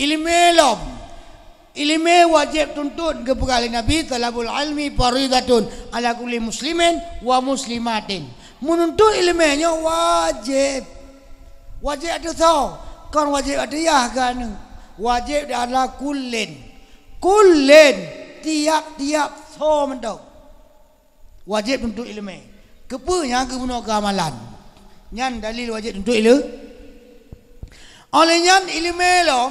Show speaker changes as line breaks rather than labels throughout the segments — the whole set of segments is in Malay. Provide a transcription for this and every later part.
ilmu ilmu wajib tuntut kepada Nabi talabul ilmi faridatun ala kulli muslimin wa muslimatin. Menuntut ilmunya wajib. Wajib ada tahu. Kan wajib ada ya kan. Wajib adalah kullin. Kullin tiap-tiap so mentau. Wajib tuntut ilmu. Kepunya kebunuh keamalan. Nyan dalil wajib tuntut ilmu. Oleh nyan ilmu lo.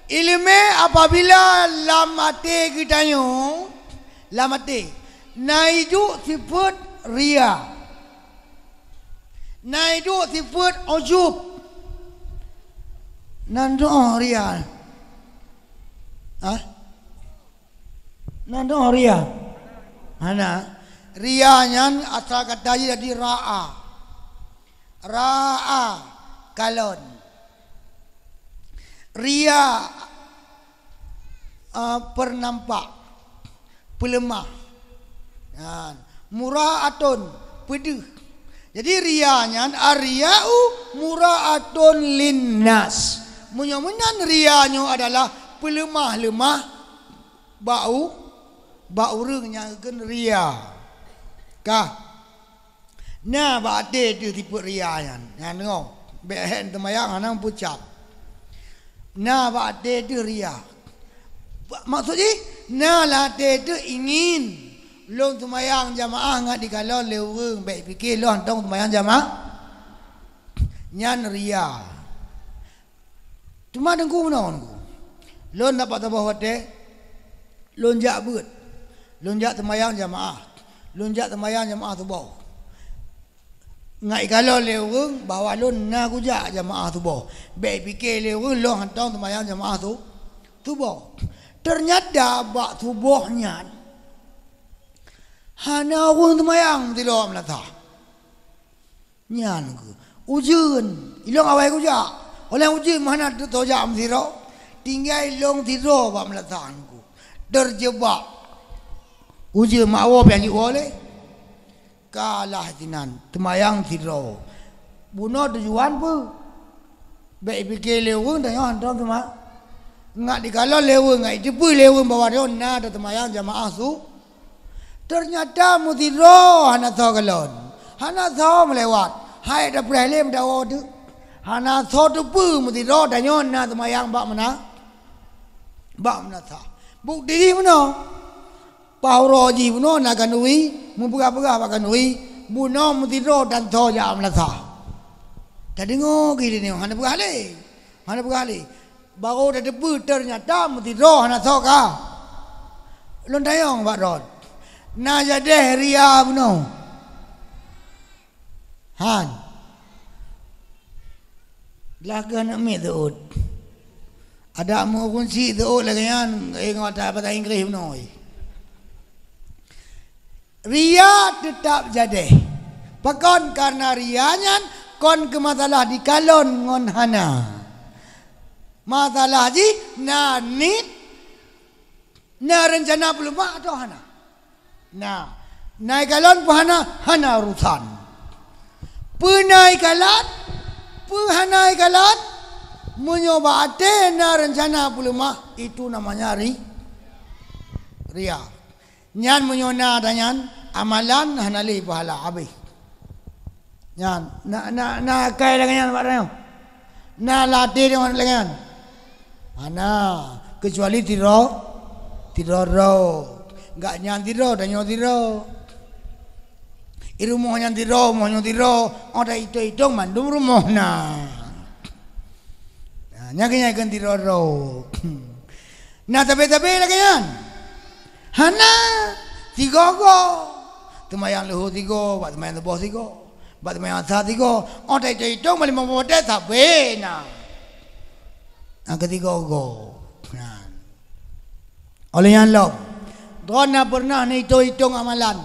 Ilmu apabila lamate kita nyo, lamate, naidu sifat ria, naidu sifat ujub, nando ria, nando ria, mana ria nyan asal kata jadi raa, kalon. Ria pernampak pelemah, muraatun pedih. Jadi rianya ariau muraatun linnas. Munyamunan rianya adalah pelemah-lemah bau rengnya kan ria. Kah? Nah, bade tu tipe rianya. Yang tengok, behen temayang anang pucat. Nah, bade tu ria. Maksudnya, nah latih tu ingin long tumayang jamaah ngat di kalon leweng baik fikir long tong tumayang jamaah nyan ria. Cuma dengku menon ku. Long dapat tambah wate. Lonjak beut. Lonjak tumayang jamaah. Lonjak tumayang jamaah tu bau. Ngai kalau leweng bawa lon na kujak jamaah tu boh. Baik fikir leweng long hantong tumayang jamaah tu boh. Ternyata bak tubuhnya hana orang tumayang tidak melata. Nyan ke ujun ilong awai kujak. Oleh ujun mana tu tojak msiro. Tinggal ilong tidur bak melata ku. Terjebak ujun mawo yang boleh. Kalah tinan temayang tidur. Bunuh tujuan pun. Baik fikir leweng dan yang hantong tumayang. Nggak dikalau leweng, nggak jepu leweng bawa dia na ada temayang jamaah tu. Ternyata mutiro hana tahu kalon, hana tahu melewat. Hai dah berhelm dah tu, hana tahu tu pu mutiro dah nyon na temayang bak mana ta. Bukti mana? Pauroji mana nak kanui, mumpugah bak kanui, buno mutiro dan tahu jam mana ta. Jadi ngogi ni, hana bergali. Baru dah debu ternyata mesti roh nak tahu kah? Lontayong Pak Rod. Na jadi ria buno. Han. Lagan ambil tu. Ada mu kunci tu lagi kan? Ingat bahasa Inggeris buno. Ria tetap jadi. Pakon karena rianya kon ke masalah di kalon ngon hana. Masalah ji na nit na rencana belum atau hana. Nah, naik kalon hana urusan. Penai kalat, penhanai kalat, menyoba ate na rencana belum itu namanya ria. Nyan menyona danyan amalan hanali pahala habis. Nyan na kai dengan Pak Rayo. Na latih dengan lengan. Mana kecuali tidur enggak nyan tidur dan nyo tidur rumah nyan tidur mau nyo tidur ada itu mandum rumah nah nyaknya kan tidur nah tapi lagi nyan hana tiga go tumayang lehu tiga bat tumayang tebos tiga bat tumayang sa tiga ada itu malah mau ada tapi nah ang ketiga go. Oleh yang lo, dona pernah ni hitung amalan.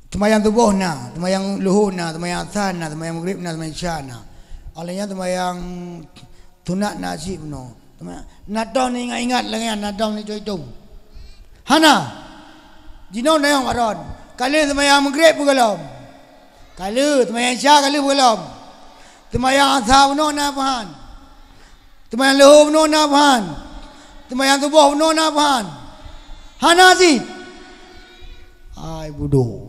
Tumayang tubuh na, tumayang luhur na, tumayang asan na, tumayang maghrib na, tumayang isya na. Oleh yang tumayang tunat nasib no. Natong ni ingat lagi yang natong ni hitung. Hana, jinon na yang aron. Kali tumayang maghrib pun kalom. Kali tumayang isya kali pun kalom. Tumayang asal no na pahan. Temayang leher penuh nafahan. Temayang tubuh penuh nafahan. Hana si. Ai bodoh.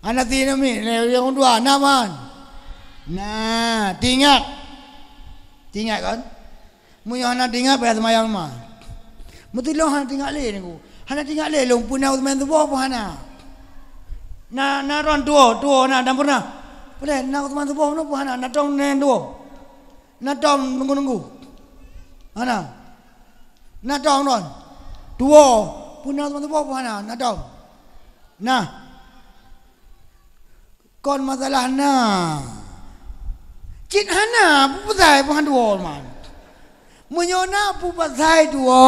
Hana ti nami yang dua nafahan. Nah, tinggal. Tinggal kan? Munyo hana tinggal payah temayang mah. Mesti long hana tinggal le ni ku. Hana tinggal le long punau temayang tubuh apa hana. Na ron tua na dan pernah. Boleh nak teman tu bohong apa hana na tong nen tua. Na tong nunggu. Hana. Na tong ron. Tua punau teman tu bohong apa hana na tong. Nah. Kon masalah na. Cik hana pupasai pahan tua man. Menyona pupasai tua.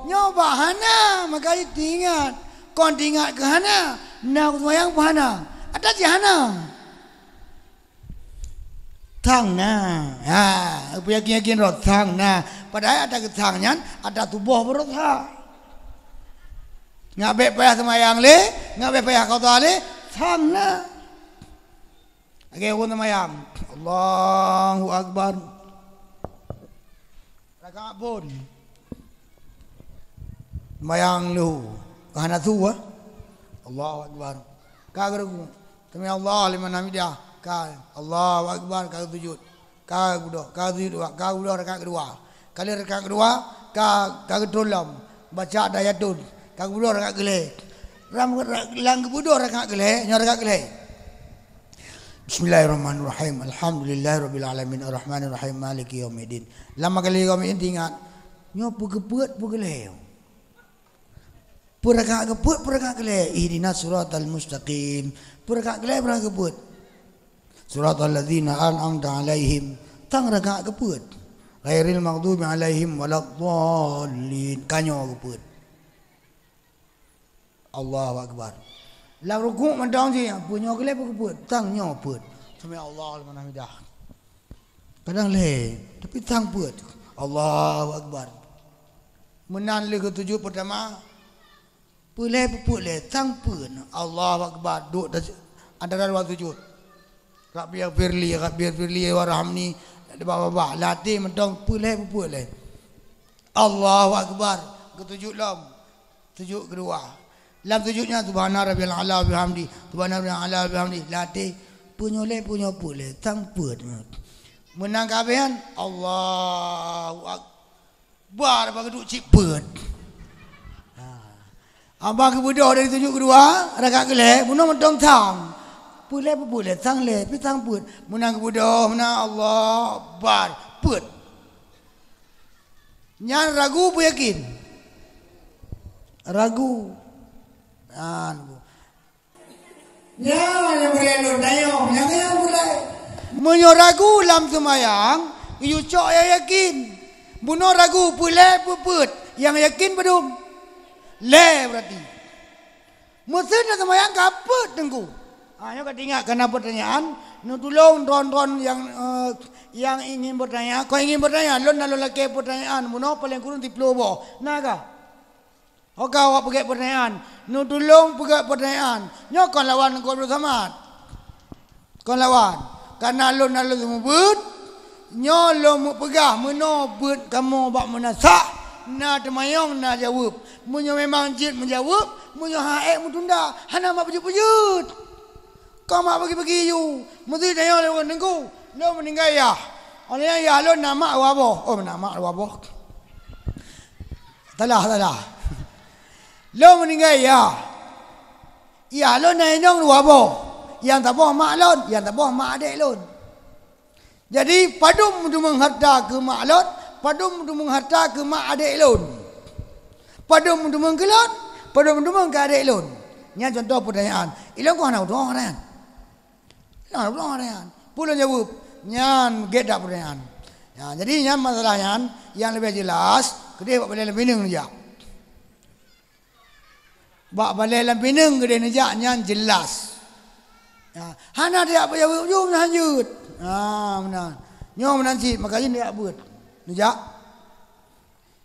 Nyoba hana makanya tinggal. Kon tinggal ke hana. Nak semayang pahana, ada jahana, thang na, apa yakin rot thang na, padahal ada kethangnya, ada tubuh berot ha, ngabe payah semayang le, ngabe payah kau tale, thang na, okay aku semayang, Allahu Akbar, rakaat pun, semayang lu, kahana tu Allahu Akbar. Kageraku. Kami Allah liman hamidah. Ka Allahu Akbar ka sujud. Ka budo, ka sujud, ka budo rakaat kedua. Kali rakaat kedua ka kedolam baca dayatun. Ka budo rakaat gele. Ram lang budo rakaat gele, nya rakaat gele. Bismillahirrahmanirrahim. Alhamdulillahirabbil alamin arrahmanir rahim maliki yaumiddin. Lama kali kami ingat nyo pugepeut pugele. Puraka keput puraka kele ihdinas siratal mustaqim puraka kele puraka keput siratal ladzina an'amta alaihim tang raka keput ghairil maghdubi alaihim waladdallin kanyo keput Allahu Akbar la rukuk mandang je punyo kele keput tang nyo put sampai Allah liman hamidah kadang le tapi tang put Allahu Akbar menan le ketujuh pertama Pulai tang pun Allah Akbar duduk antara dua sujud. Rabbi firli warhamni di bawah latih mentong pulai. Allah Akbar ketujuh lam tujuh kedua. Lam tujuhnya subhana rabbiyal a'la bihamdi subhana rabbiyal a'la bihamdi latih punyole pulai tang pun. Menang kabehan Allahu Akbar bagi duduk cik pun. Abang kebudo dari tujuh kedua, rakaat kelih, munang mentong tang. Pulai tang le, pitang put. Munang kebudo, munang Allah bar put. Nyan ragu pu yakin. Ragu. Yang boleh lu dayo, yang boleh. Munyo ragu lam semayang, you cok ya yakin. Buno ragu pulai put. Yang yakin bedum. Le berarti. Mesti nak semayang kaput tengku. Hanya kau ingat kena pertanyaan. Nu tolong ron yang ingin bertanya. Kau ingin bertanya. Lon lelaki pertanyaan. Muno paling kurang di pelobo. Naga. Kau awak pergi pertanyaan. Nu tolong pergi pertanyaan. Nyo kau lawan kau bersama. Kau lawan. Karena lon semua but. Nyo lo mu pegah. Muno but kamu bak menasak. Na temayong na jawab. Munyo memang jid menjawab. Munyo haek mutunda. Hana mak pejut-pejut. Kau mak bagi-bagi you. Mesti tanya oleh orang nengku. Lo meninggal ya. Oleh ya lo nama wabo. Oh nama wabo. Talah. Lo meninggal ya. Ya lo nanyong wabo. Yang tak boh mak lon. Yang tak boh mak adik lon. Jadi padum tu mengharta ke mak lon. Padum tu mengharta ke mak adik lon. Padum tu mengkelon. Padum tu mengkadik lon. Ini contoh pertanyaan. Ilang kau nak doang kan? Nak doang kan? Pulau jawab. Nyan gedak pertanyaan. Ya, jadi nyan masalahnya yang lebih jelas. Kedai buat balai lempining saja. Buat balai lempining kedai saja nyan jelas. Ya, hana dia apa jawab? Jom lanjut. Benar. Nyom nanti makanya dia buat. Nujak.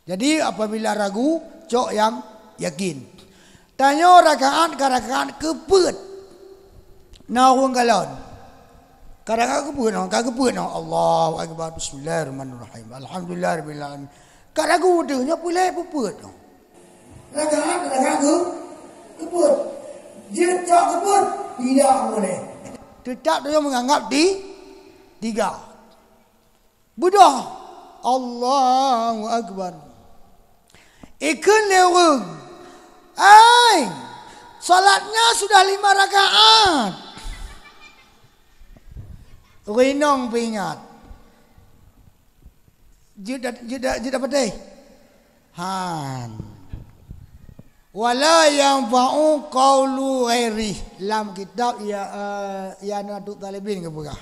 Jadi apabila ragu, cok yang yakin. Tanya rakaat ke rakaat keput. Nawang galon. Kadang aku pun Allahu akbar, bismillahirrahmanirrahim, alhamdulillahirabbil alamin. Kadang aku udahnya pulai puput. Rakaat aku keput. Dia tak keput, tidak boleh. Tetap dia menganggap tiga. Buddha Allahu akbar. Ikun leweng. Salatnya sudah 5 rakaat. Renong peringat. Jeda pedih. Han. Wala yang fa'u qawlu ghairi. Dalam kitab ya Nadut Talibin ke buka.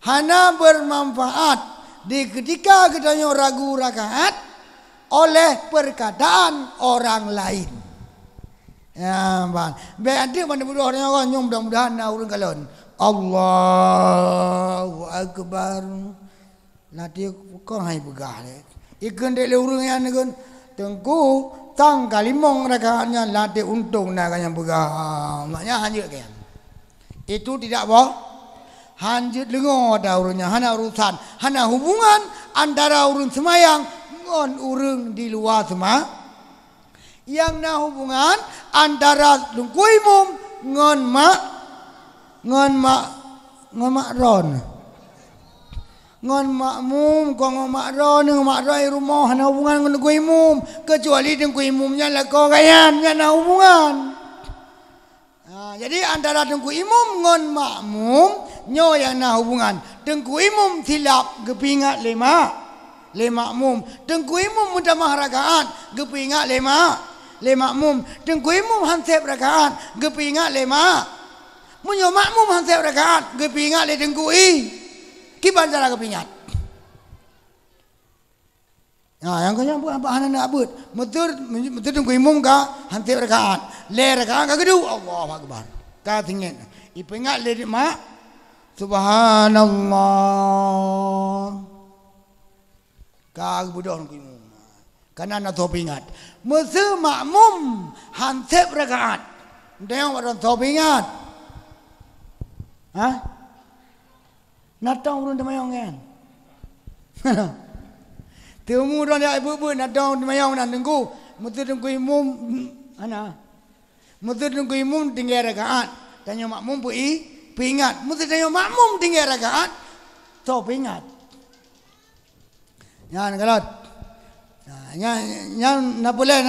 Hana bermanfaat di ketika kita ragu rakaat oleh perkataan orang lain. Ya, bang. Berarti mana budak orang nyom mudah-mudahan urang kalon. Allahu akbar. Nanti kau hai begah le. Ikan dek le urang yang negun tengku tang kalimong rakaatnya latih untung nak yang begah. Maknya hanjut kan. Itu tidak boh. Hanjut lengo ada urangnya. Hana urusan, hana hubungan antara urang semayang ngon urang di luar semua. Yang na hubungan antara dungkuimum ngon makron. Ngon makmum ko ngon makron rumah hana hubungan ngon dungkuimum kecuali dungkuimumnya lah kau kayan nya na hubungan. Jadi antara dungkuimum ngon makmum nyo yang na hubungan. Dungkuimum silap gepingat lima makmum. Dungkuimum mudah rakaat gepingat lima makmum. Dengkuimum hansep rakaat gepingat lima. Munyo makmum hansep rakaat gepingat le dengkui. Kiban cara gepingat. Yang kanya buat apa hana nak abut. Metur dengkuimum ka hansep rakaat. Le rakaat ka gedu Allahu akbar. Ka tingin. Ipingat le mak subhanallah. Ka budon dengkuimum. Karena nak topingat. Masa makmum hansep rakaat. Dia orang topingat. Natang urun demayong kan. Temu orang dia ibu natang demayong nak tengku. Masa tengku imum ana. Masa tengku imum tinggal rakaat. Tanya makmum pui pingat. Masa tanya makmum tinggal rakaat topingat. Jangan kalot. Yang nak boleh.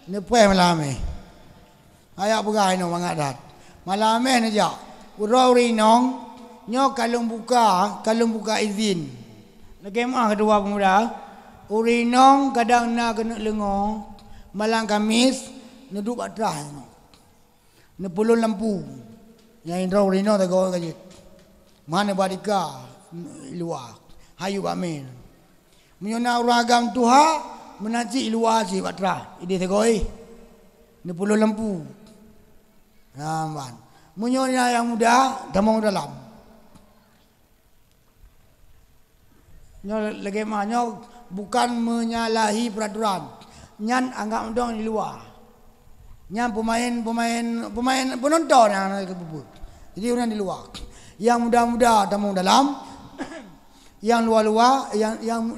Ni puai malam ni. Ayak bukai no mangadat. Malam ni je. Uri nong nyo kalung buka izin. Lagi mah kedua pemuda. Uri nong kadang nak kena lengo. Malam Kamis duduk atas no. Ni pulun lampu. Yang indra uri nong tak kau kajit. Mana badika luar. Hayu bamin. Menyona orang agam tuha menaji luar si batra. Ini tegoi. Ni puluh lampu. Nampan. Menyona yang muda damang dalam. Nyo lagi mahnya bukan menyalahi peraturan. Nyan anggap dong di luar. Nyan pemain penonton yang nak kebubut. Jadi orang di luar. Yang muda-muda damang dalam. Yang luar-luar,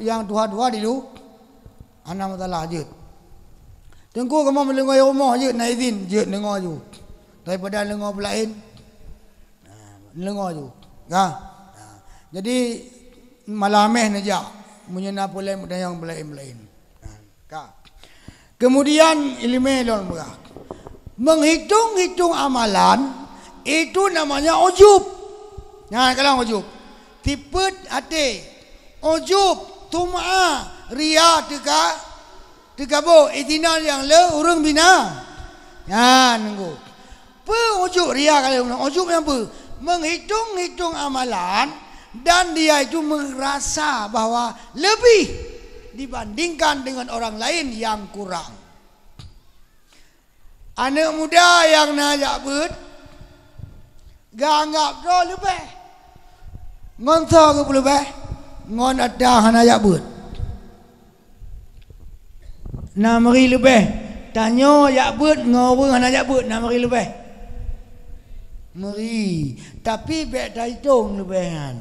yang tua-tua dulu, anak matalah je. Tengku kamu melengok rumah je, nak izin je lengok je. Daripada lengok pelain, lengok je. Jadi malameh naja, menyena pulai muda yang pelain. Kemudian ilmu lon berak. Menghitung amalan itu namanya ujub. Nah, kalau ujub. Tipet ate ujub tum'a ria teka bo itina yang le urang bina ya nunggu pe ujub ria kali ujub yang pe menghitung amalan dan dia itu merasa bahwa lebih dibandingkan dengan orang lain yang kurang. Anak muda yang najak bet ganggap do lebih ngon tho ke puluh bah ngon ada hana yak but 6 hari lebih tanya yak but ngau hana yak but 6 hari lebih Meri. Tapi baik dah hitung lebihan.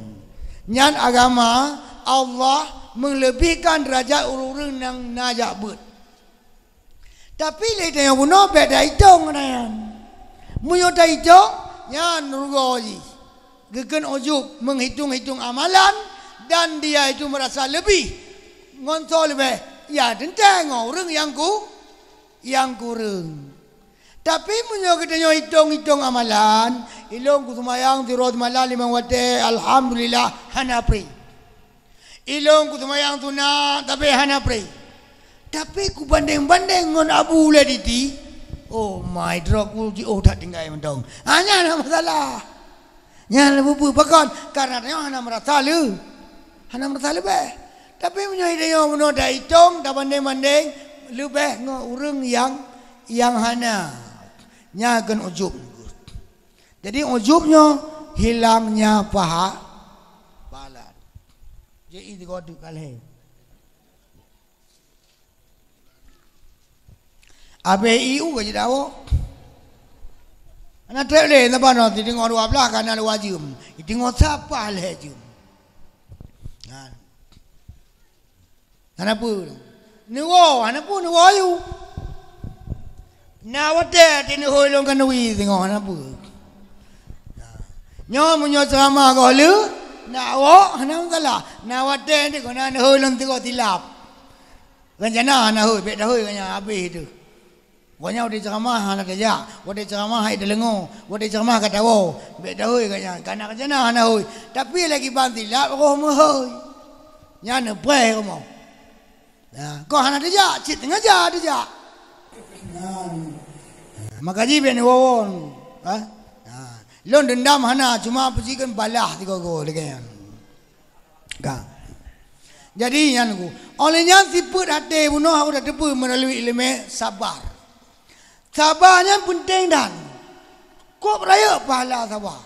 Nyan agama Allah melebihkan derajat orang-orang yang najak ber. Tapi leh yang bunuh baik dah hitung nyan. Munyo dah hitung nyan rugoji. Gegen ujub menghitung-hitung amalan dan dia itu merasa lebih ngontol lebih. Ya tentang orang yang kurang. Tapi munyo kita hitung-hitung amalan, ilong ku sumayang tirod malam 5 waktu, alhamdulillah hana pri. Ilong ku sumayang tuna tapi hana pri. Tapi ku banding-banding ngon abu le diti. Oh my drog ku tak tinggal mentong. Hanya ada masalah. Nya lebu pakon karena dia hana merasa lu. Hana merasa lebih. Tapi munyo dia munyo dah hitung, dah banding-banding lebih ngo urang yang hana nya akan ujub. Jadi ujubnya hilangnya pahala. Jadi itu kau kali. ABIU ke jadi awak. Anak terleh nampak nanti tengok dua belah kan ada wajib. Tengok siapa leh jum. Kenapa? Kenapa you? Na wate tini holong kanui tengok apa. Nyo munyo ceramah ko lu na wo hana kala na wate ni ko na holong tengok tilap. Ganjana na hoi bet hoi kanya habis tu. Wanya udah ceramah hana kerja, udah ceramah hai delengo, udah ceramah kata wo bet hoi kanya kana ganjana hana hoi. Tapi lagi banti tilap ko mo hoi. Nya ne pre ko mo. Ya, ko hana kerja, cit tengah kerja. Makaji ben wawon, lon dendam hana cuma percikan balah tiga go lekan. Jadi yang ku, olehnya siput hati bunuh aku dah tepu melalui ilmu sabar. Sabarnya penting dan kau beraya pahala sabar.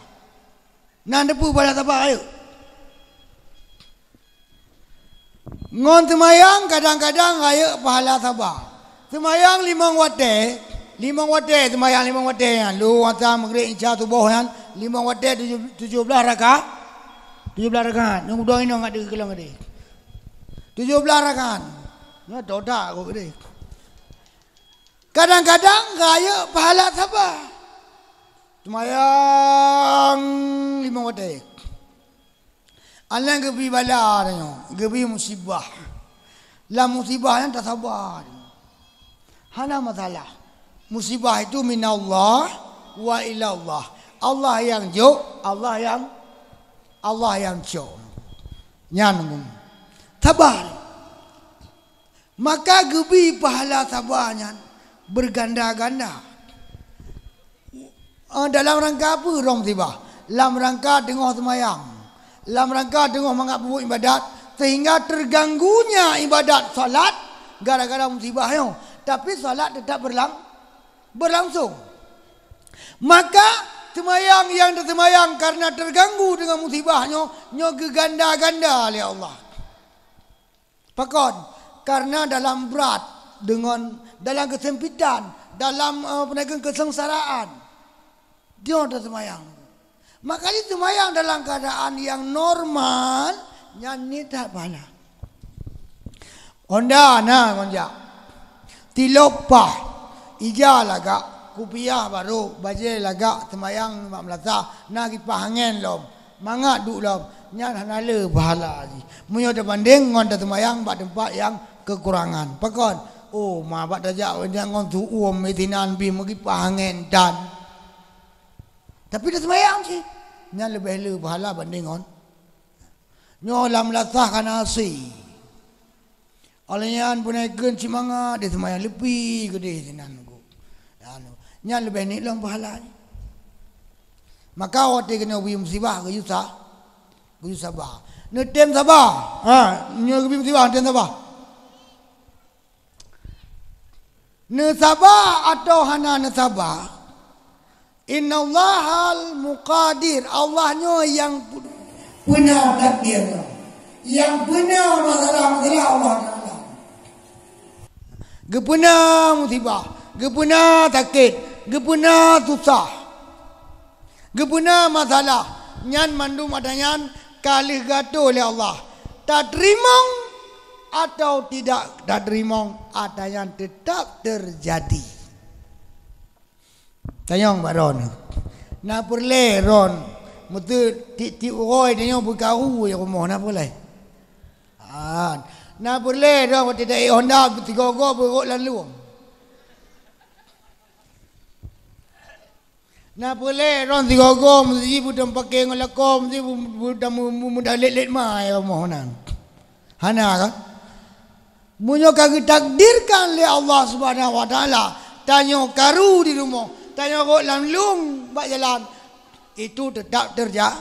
Nan tepu pahala sabar ayo. Ngon semayang kadang-kadang ayo pahala sabar. Semayang 5 waktu semayang 5 waktu yan. Lu wata maghrib isya subuh yan 5 waktu 17 rakaat. 17 rakaat. Nung doa ini enggak dikelang gede. 17 rakaat. Ya doda kok gede. Kadang-kadang gaya pahala sabar. Semayang 5 waktu. Allah gebi bala gebi musibah. La musibah yang tak sabar. Hana masalah. Musibah itu minallah wa ilallah. Allah yang jo, Allah yang jo. Nyan sabar. Maka gebi pahala sabarnya berganda-ganda. Dalam rangka apa rong tiba? Dalam rangka tengah semayang. Dalam rangka tengah mengaku ibadat sehingga terganggunya ibadat salat gara-gara musibah yo. Tapi salat tetap berlangsung. Maka semayang yang tersemayang karena terganggu dengan musibahnya, nyo geganda-ganda oleh Allah. Pakon karena dalam berat dengan dalam kesempitan, dalam penegang kesengsaraan, dia tersemayang. Maka dia semayang dalam keadaan yang normal, nyanyi tak bala. Onda na konja. Tilopah ija laga kupiah baru baje laga semayang 14 na kipahangen lom manga du lom nyan hanale bahala ji munyo de banding ngon de semayang bak tempat yang kekurangan pakon oh ma bak dajak dia ngon tu uom medinan bi magi pahangen dan tapi de semayang ji nyan lebih le bahala banding ngon nyo lam lasah kana si olehnya punaikan cimanga dia semayang lebih gede sinan ku. Nya lebih ni lang pahala. Maka waktu kena ubi musibah ke Yusuf sabar. Netem sabar. Nya ubi musibah netem sabar. Ne sabar atau hana ne sabar. Innallahal muqadir. Allahnya yang punya takdir. Yang punya masalah Allah. Gepuna musibah, gepuna sakit, gepuna susah. Gepuna masalah nyan mandu madanyan kalih gato oleh Allah. Tak terima atau tidak tak terima ada yang tetap terjadi. Tanyong baron. Na perle ron mutu ti oi tanyong berkau ya rumah na boleh. Na perle ron tidak Honda tiga go berok lalu. Na boleh ron tiga go mesti budam pakai ngolako mesti budam muda let mai rumah nan. Hana kan? Munyo kagak takdirkan oleh Allah Subhanahu wa taala. Tanyo karu di rumah, tanyo kok langlung bak jalan. Itu tetap terjadi.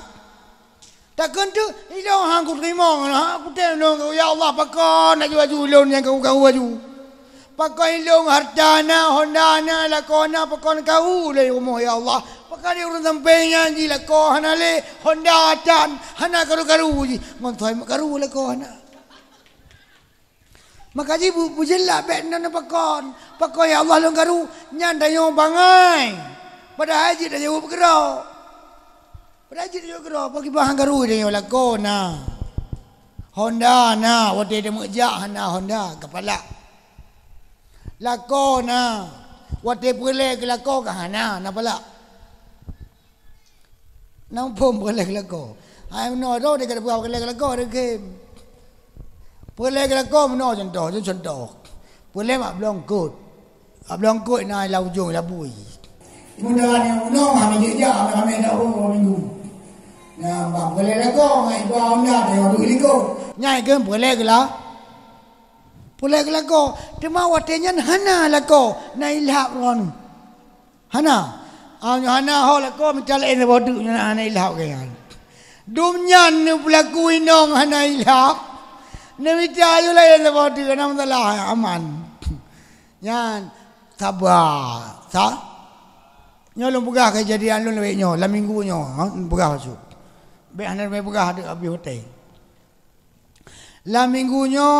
Takkan tu hilang hang ku terima aku tengok ya Allah pakon nak baju ulun yang kau baju. Pakai long hartana hondana lakona pakon kau le rumah ya Allah. Pakai urun sampainya ji lakona le honda tan hana karu ji. Monthoi karu lakona. Maka ji bu jela bet nana pakon. Pakon ya Allah long karu nyanda yo bangai. Pada haji dah jauh bergerak. Pada haji dah jauh bergerak pagi bahang karu dia yo lakona. Honda na wate dia mejak hana Honda kepala. Lakona wate pule ke lako ka hana na pala. Nang pom pule ke lako. Ai no ro de ke pule ke lako de ke. Pule ke lako no chen to. Pule ma blong kot. Blong kot na lau jong la bui. Mudah ni no ha me ja ha me da o minggu. Na ba pule lako ngai ba nya de o du liko. Nyai ke pule ke la. Pulai kelako, tema watenya hana lako, na ilhak ron. Hana, hana ho lako mencale ene bodu na hana ilhak kan. Dumnyan nu pelaku inong hana ilhak. Ne micayu la ene bodu na masalah aman. Yan sabar, sa. Nyolong bugah kejadian lu lebih nyo, la minggu nyo, bugah masuk. Be hana be bugah ada abi hotel. La minggu nyo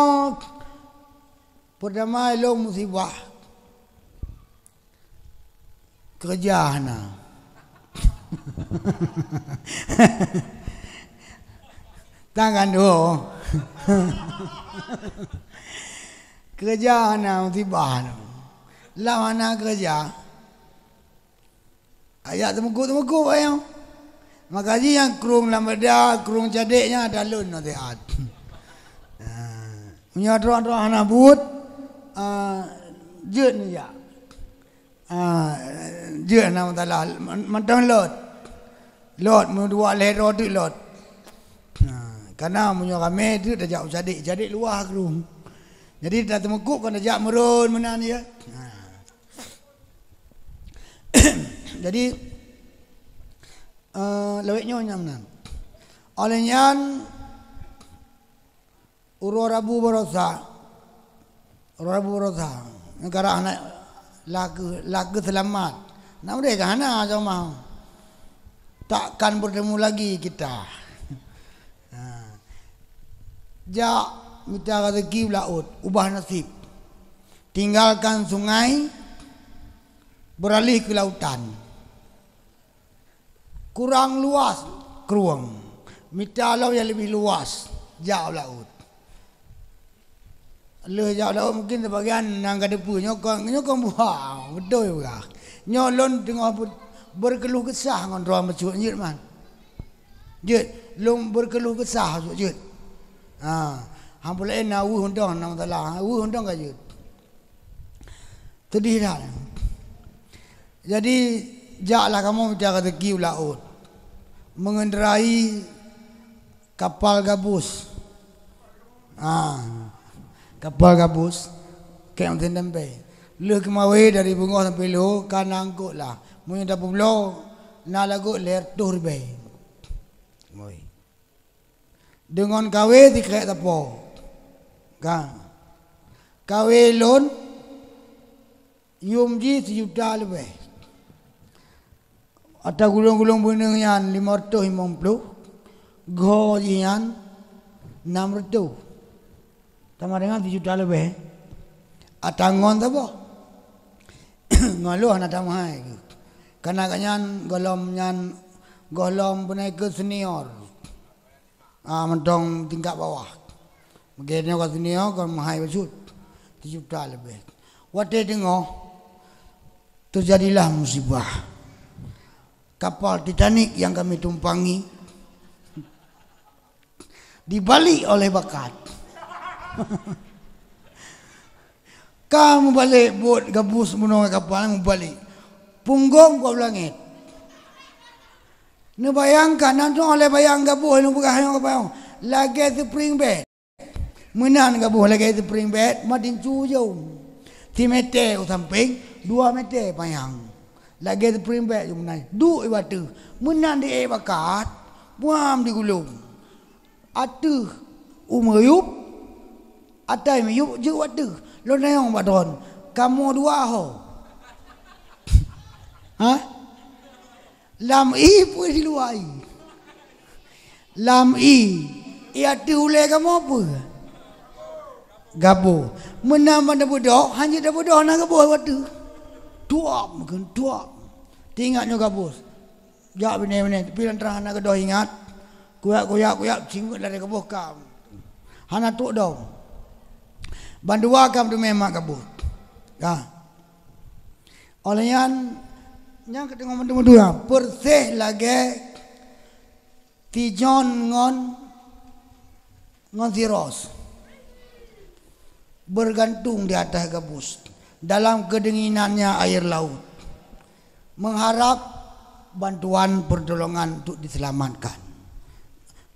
pertama lo musibah kerja hana. Tangan do. Kerja hana musibah. Lah mana kerja? Ayat temu-temu ayam. Makasih yang kerung lamada, kerung cadeknya ada lun no teat. Punya drone hana but. Jut ni ya. Jut nama talah mentang lot mendua lero tu lot. Karena punya kami tu dah jauh jadi luar kerung. Jadi dah temukuk kan dah jauh merun mana ni ya. Jadi leweknya nyamnan. Olehnya Rabu berosa. Rabu rosa, negara anak lagu selamat. Nama dia kahana sama. Takkan bertemu lagi kita. Ja minta rezeki laut, ubah nasib. Tinggalkan sungai, beralih ke lautan. Kurang luas, keruang. Minta laut yang lebih luas, jauh laut. Le jauh laut mungkin sebagian nang kadepu nyokong buah betul juga. Nyolon tengah berkeluh kesah ngan roh mecut jut man. Jut lum berkeluh kesah jut. Hang pula na wu hundong nang talah. Wu hundong ka jut. Sedih dah. Jadi jaklah kamu mencari rezeki laut. Mengendarai kapal gabus. Kapal gabus kayak macam tempe. Lu kemawe dari bunga sampai lu kan angkut lah. Mungkin dah pulau nak lagu ler turbe. Moi. Dengan kawe di kereta tapo. Kan. Kawe lon yumji 1 juta lebih. Ada gulung-gulung bunung yang 550. Go yang 600. Sama dengan 7 juta lebih. Atangon tu apa? Ngaluh nak tamai. Karena kanyan golom nyan golong naik ke senior. Mentong tingkat bawah. Begini ke senior kan mahal besut. 7 juta lebih. Waktu tengok terjadilah musibah. Kapal Titanic yang kami tumpangi dibalik oleh bakat. Kamu balik bot gabus menunggu kapal kamu balik. Punggung kau langit. Ni bayangkan nanti oleh bayang gabuh nu bukan hanya gabuh. Lagi spring bed. Menan gabuh lagi spring bed madin jauh. 3 meter samping, 2 meter panjang. Lagi spring bed tu menan. Duk batu. Menan di bakat, buam di gulung. Atuh umuyup. Atai meyup je watu. Lo nayong badon. Kamu 2 ho. Ha? Lam i pun di luar i. Lam i. Ia diulai kamu apa? Gabo. Menang pada bodoh. Hanya dah bodoh nak gabo waktu. Tuap mungkin tuap. Tinggatnya gabus. Jak benar-benar. Tapi terang nak kedoh ingat. Kuyak. Singgut dari gabo kam. Hana tuk dong. Bandua kam tu memang gabus. Ya. Oleh yang ketengok mendu-mendu persih lagi tijon ngon siros bergantung di atas gabus dalam kedinginannya air laut mengharap bantuan pertolongan untuk diselamatkan.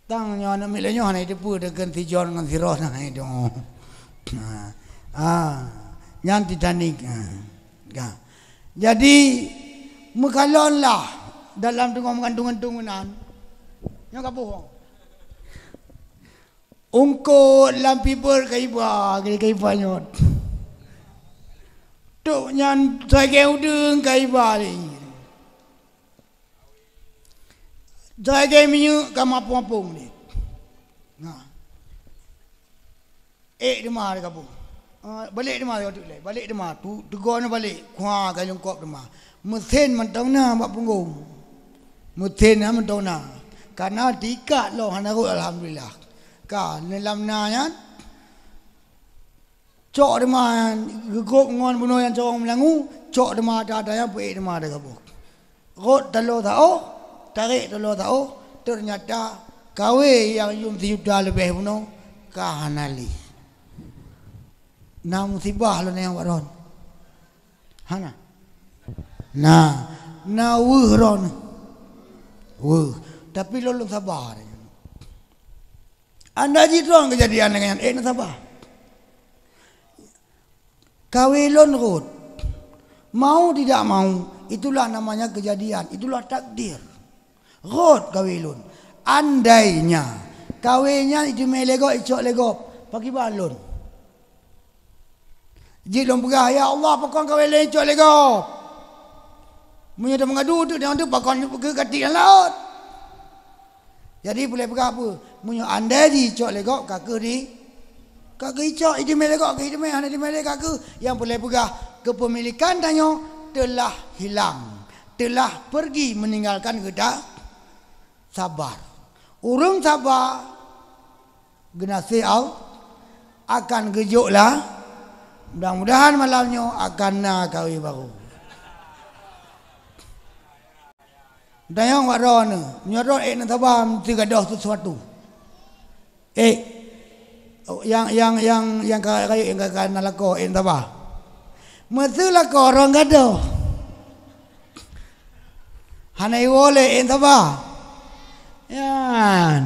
Tangnya anak milenya hanya itu pun dengan tijon ngon siros nah itu. Yang Titanic. Jadi mekalon lah dalam tengok mengandung-andungan yang kapuh ungkut lampi berkaiba kaiba nyot tuk nyan saya udeng kaiba ni saya minyu kamapung-apung ni nah di mana kapuh balik di mana waktu ni balik di mana tu tegur na balik kuah kayung kop di mana mesin mentong na mak punggung. Mesin na mentong na. Karena diikat loh hanarut alhamdulillah. Kan dalam na yan. Cok demah gegop ngon bunuh yang corong melangu, cok demah ada yang puik demah ada gabuk. Rot telur tau, tarik telur tau, ternyata kawe yang yum 7 juta lebih bunuh kahanali. Na musibah lo yang waron. Hana. Nah ron. Tapi lo sabar. Anda jidron kejadian dengan nak sabar. Kawilon rut. Mau tidak mau, itulah namanya kejadian, itulah takdir. Rut kawilon. Andainya kawinnya itu melegok icok legop, pagi balon. Jidron pegah ya Allah pokon kawin icok legop. Punya dah mengadu tu dia tu bakon ke katik dalam laut. Jadi boleh pegang apa? Punya anda di cok legok kakak icok itu melegok ke itu meh di melegok kakak yang boleh pegang kepemilikan tanya telah hilang, telah pergi meninggalkan kita. Sabar. Urung sabar genasi out akan gejoklah. Mudah-mudahan malamnya akan nak kahwin baru. Dayang waron nyorot nak tabam tiga dah sesuatu. Yang kayu yang kan nalako tabah. Mesti lako orang gado. Hanai wole tabah. Yan.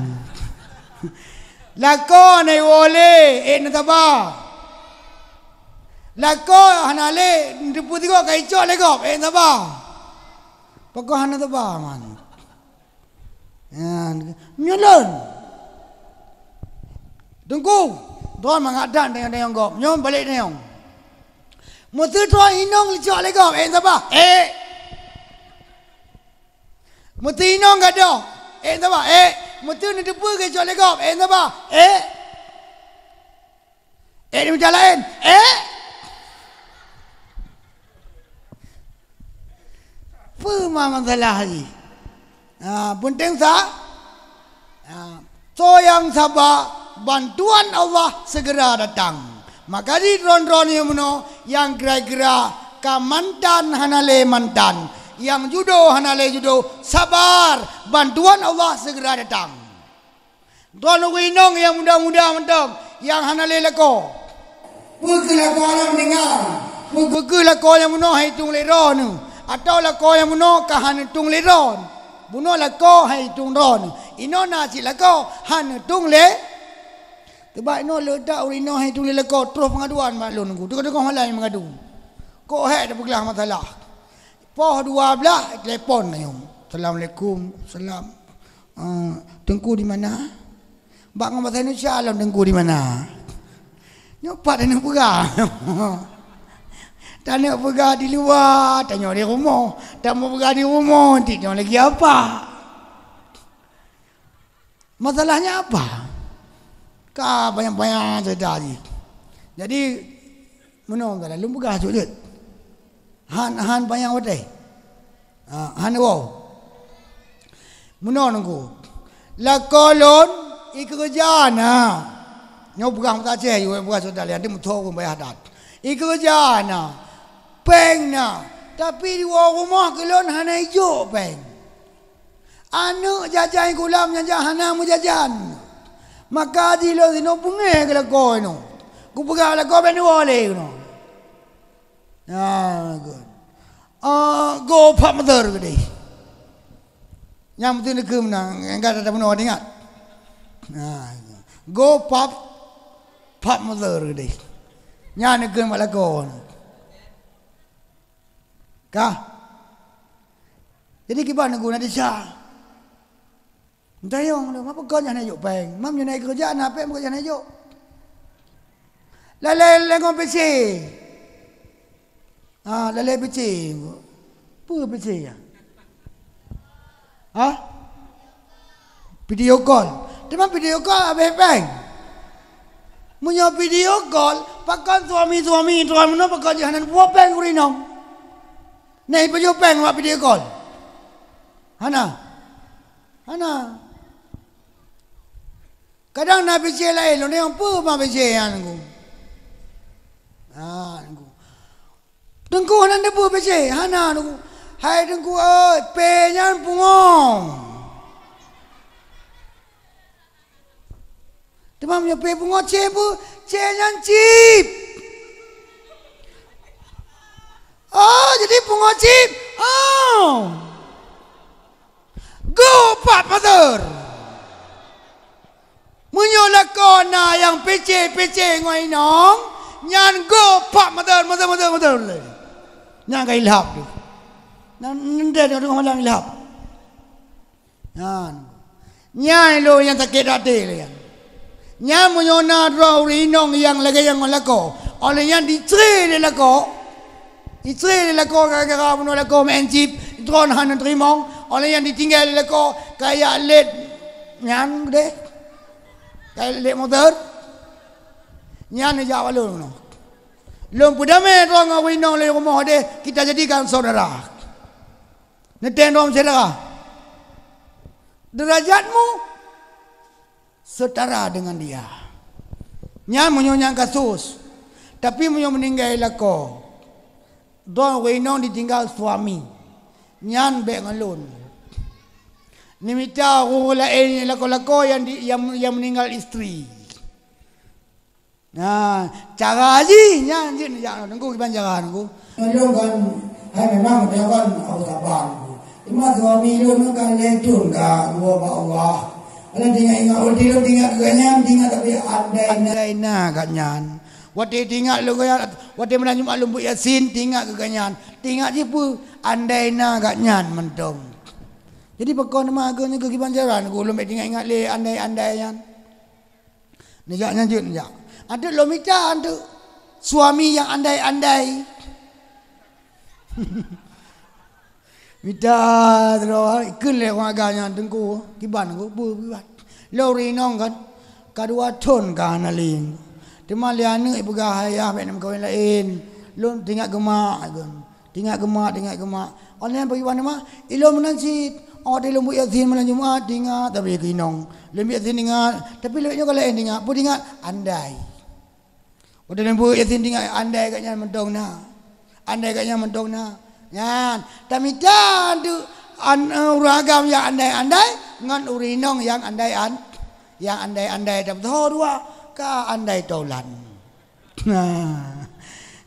Lako hanai wole tabah. Lako hanale diputi ko kai cho lego tabah. Pokok hana tu bah man. Nyolon. Tunggu. Tuan mengadan dengan yang gop. Nyom balik dengan. Mesti tuan inong licok lagi gop. Siapa? Mesti inong gado. Siapa? Mesti ni depu ke licok lagi gop. Siapa? Di macam lain. Apa masalah lagi? Penting so yang sabar, bantuan Allah segera datang. Maka di ron-ron yang kira-kira kamantan hanale mantan, yang judo hanale judo, sabar, bantuan Allah segera datang. Ron winong yang muda-muda mentong, yang hanale leko, pukul alam dengar, pukul leko yang muno hitung leron, atau leko yang muno kahan hitung leron, buno leko hitung ron. Ino nasi leko han tung le tebak ino ledak urino hai tung le leko terus pengaduan maklun ku tengok halai mengadu ko hek dah bergelah masalah poh 12 telefon ayum assalamualaikum salam tengku di mana bak ngam bahasa Indonesia alam tengku di mana nyopat nak pegah tak nak pegah di luar tanya di rumah tak mau pegah di rumah nanti tengok lagi apa. Masalahnya apa? Kah banyak-banyak cerita lagi. Jadi, mana orang kata, lu begah sulit. Han banyak wadah. Han wow. Mana nunggu? Lakolon ikerjaan. Nyo begah mata ceh, you begah sudah lihat dia mutuh pun bayar dat. Ikerjaan. Peng na. Tapi di rumah kelon han hijau peng. Anak jajan kulam jajan mu jajan. Maka di lo sino punge ke lako ino. Ku pegah lako ben wale ino. Good. Go pak motor gede. Yang mesti nak kem nang enggak ada menawar ingat. Go pak motor gede. Yang nak kem lako. Kah? Jadi kita nak guna desa. Dayong lu apa kau jangan ajuk peng. Mam jangan naik kerjaan apa kau jangan ajuk. Lalai ngom PC. Lalai PC. Apa PC ya? Video call. Teman video call apa peng? Munyo video call pakai suami mana pakai jangan buat peng kurinong. Naik baju peng buat video call. Hana. Kadang nak bicara lain, lo ni apa mah bicara aku? Aku. Tengku hana debu bicara, hana aku. Hai tengku, penyan pungong. Temam punya pe pungong cebu, cenyan cip. Jadi pungong cip. Go Pak Mother. Munyola kona yang PC ngoi nong, nyan go Pak Mother. Nyan kai ilhap tu. Nende orang malang ilhap. Nyan lo yang sakit hati le yang. Nyan munyona rauri nong yang lagi yang lako. Oleh yang diceri le lako. Diceri le lako gara-gara munyola ko mencip drone han trimong. Oleh yang ditinggal le lako kayak led nyan gede. Kayak lek motor, nyan jawab lu no. Lom pudame orang awin nong le rumah de kita jadikan saudara. Neten dong saudara. Derajatmu setara dengan dia. Nyan menyonyang kasus, tapi meninggal lako. Dong awin nong ditinggal suami. Nyan bek ngalun. Nimita hula lako-lako yang meninggal istri. Cara haji jangan nunggu iban jangan nunggu. Kan hai memang jangan au sabar. Cuma suami lu kan letun ka gua Allah. Ala ingat ulti lu tinggal ganyan tapi andai na ganyan. Wate tinggal lu gaya wate menanjum alum bu Yasin tinggal ganyan. Tinggal je pu andai na ganyan mentong. Jadi pakon nama agaknya ke Banjaran aku belum ingat le andai yan. Nejak lanjut nejak. Ada lo minta ada suami yang andai. Minta terus ikut le orang agaknya tengku kiban aku buat. Lori nong kan kadua ton kan aling. Tema liane ibu gahaya mek nam kawin lain. Lom tinggal gemak kan. Tinggal gemak. Orang yang pergi mana mah ilo menansit ada lembu yasin malam Jumaat ingat tapi kinong. Lembu yasin ingat tapi lebihnya kalau ingat pun ingat andai. Ada lembu yasin ingat andai katnya mentong na. Andai katnya mentong na. Yan, tapi dah tu uragam yang andai-andai ngan urinong yang andai-andai dapat dua ka andai tolan. Nah,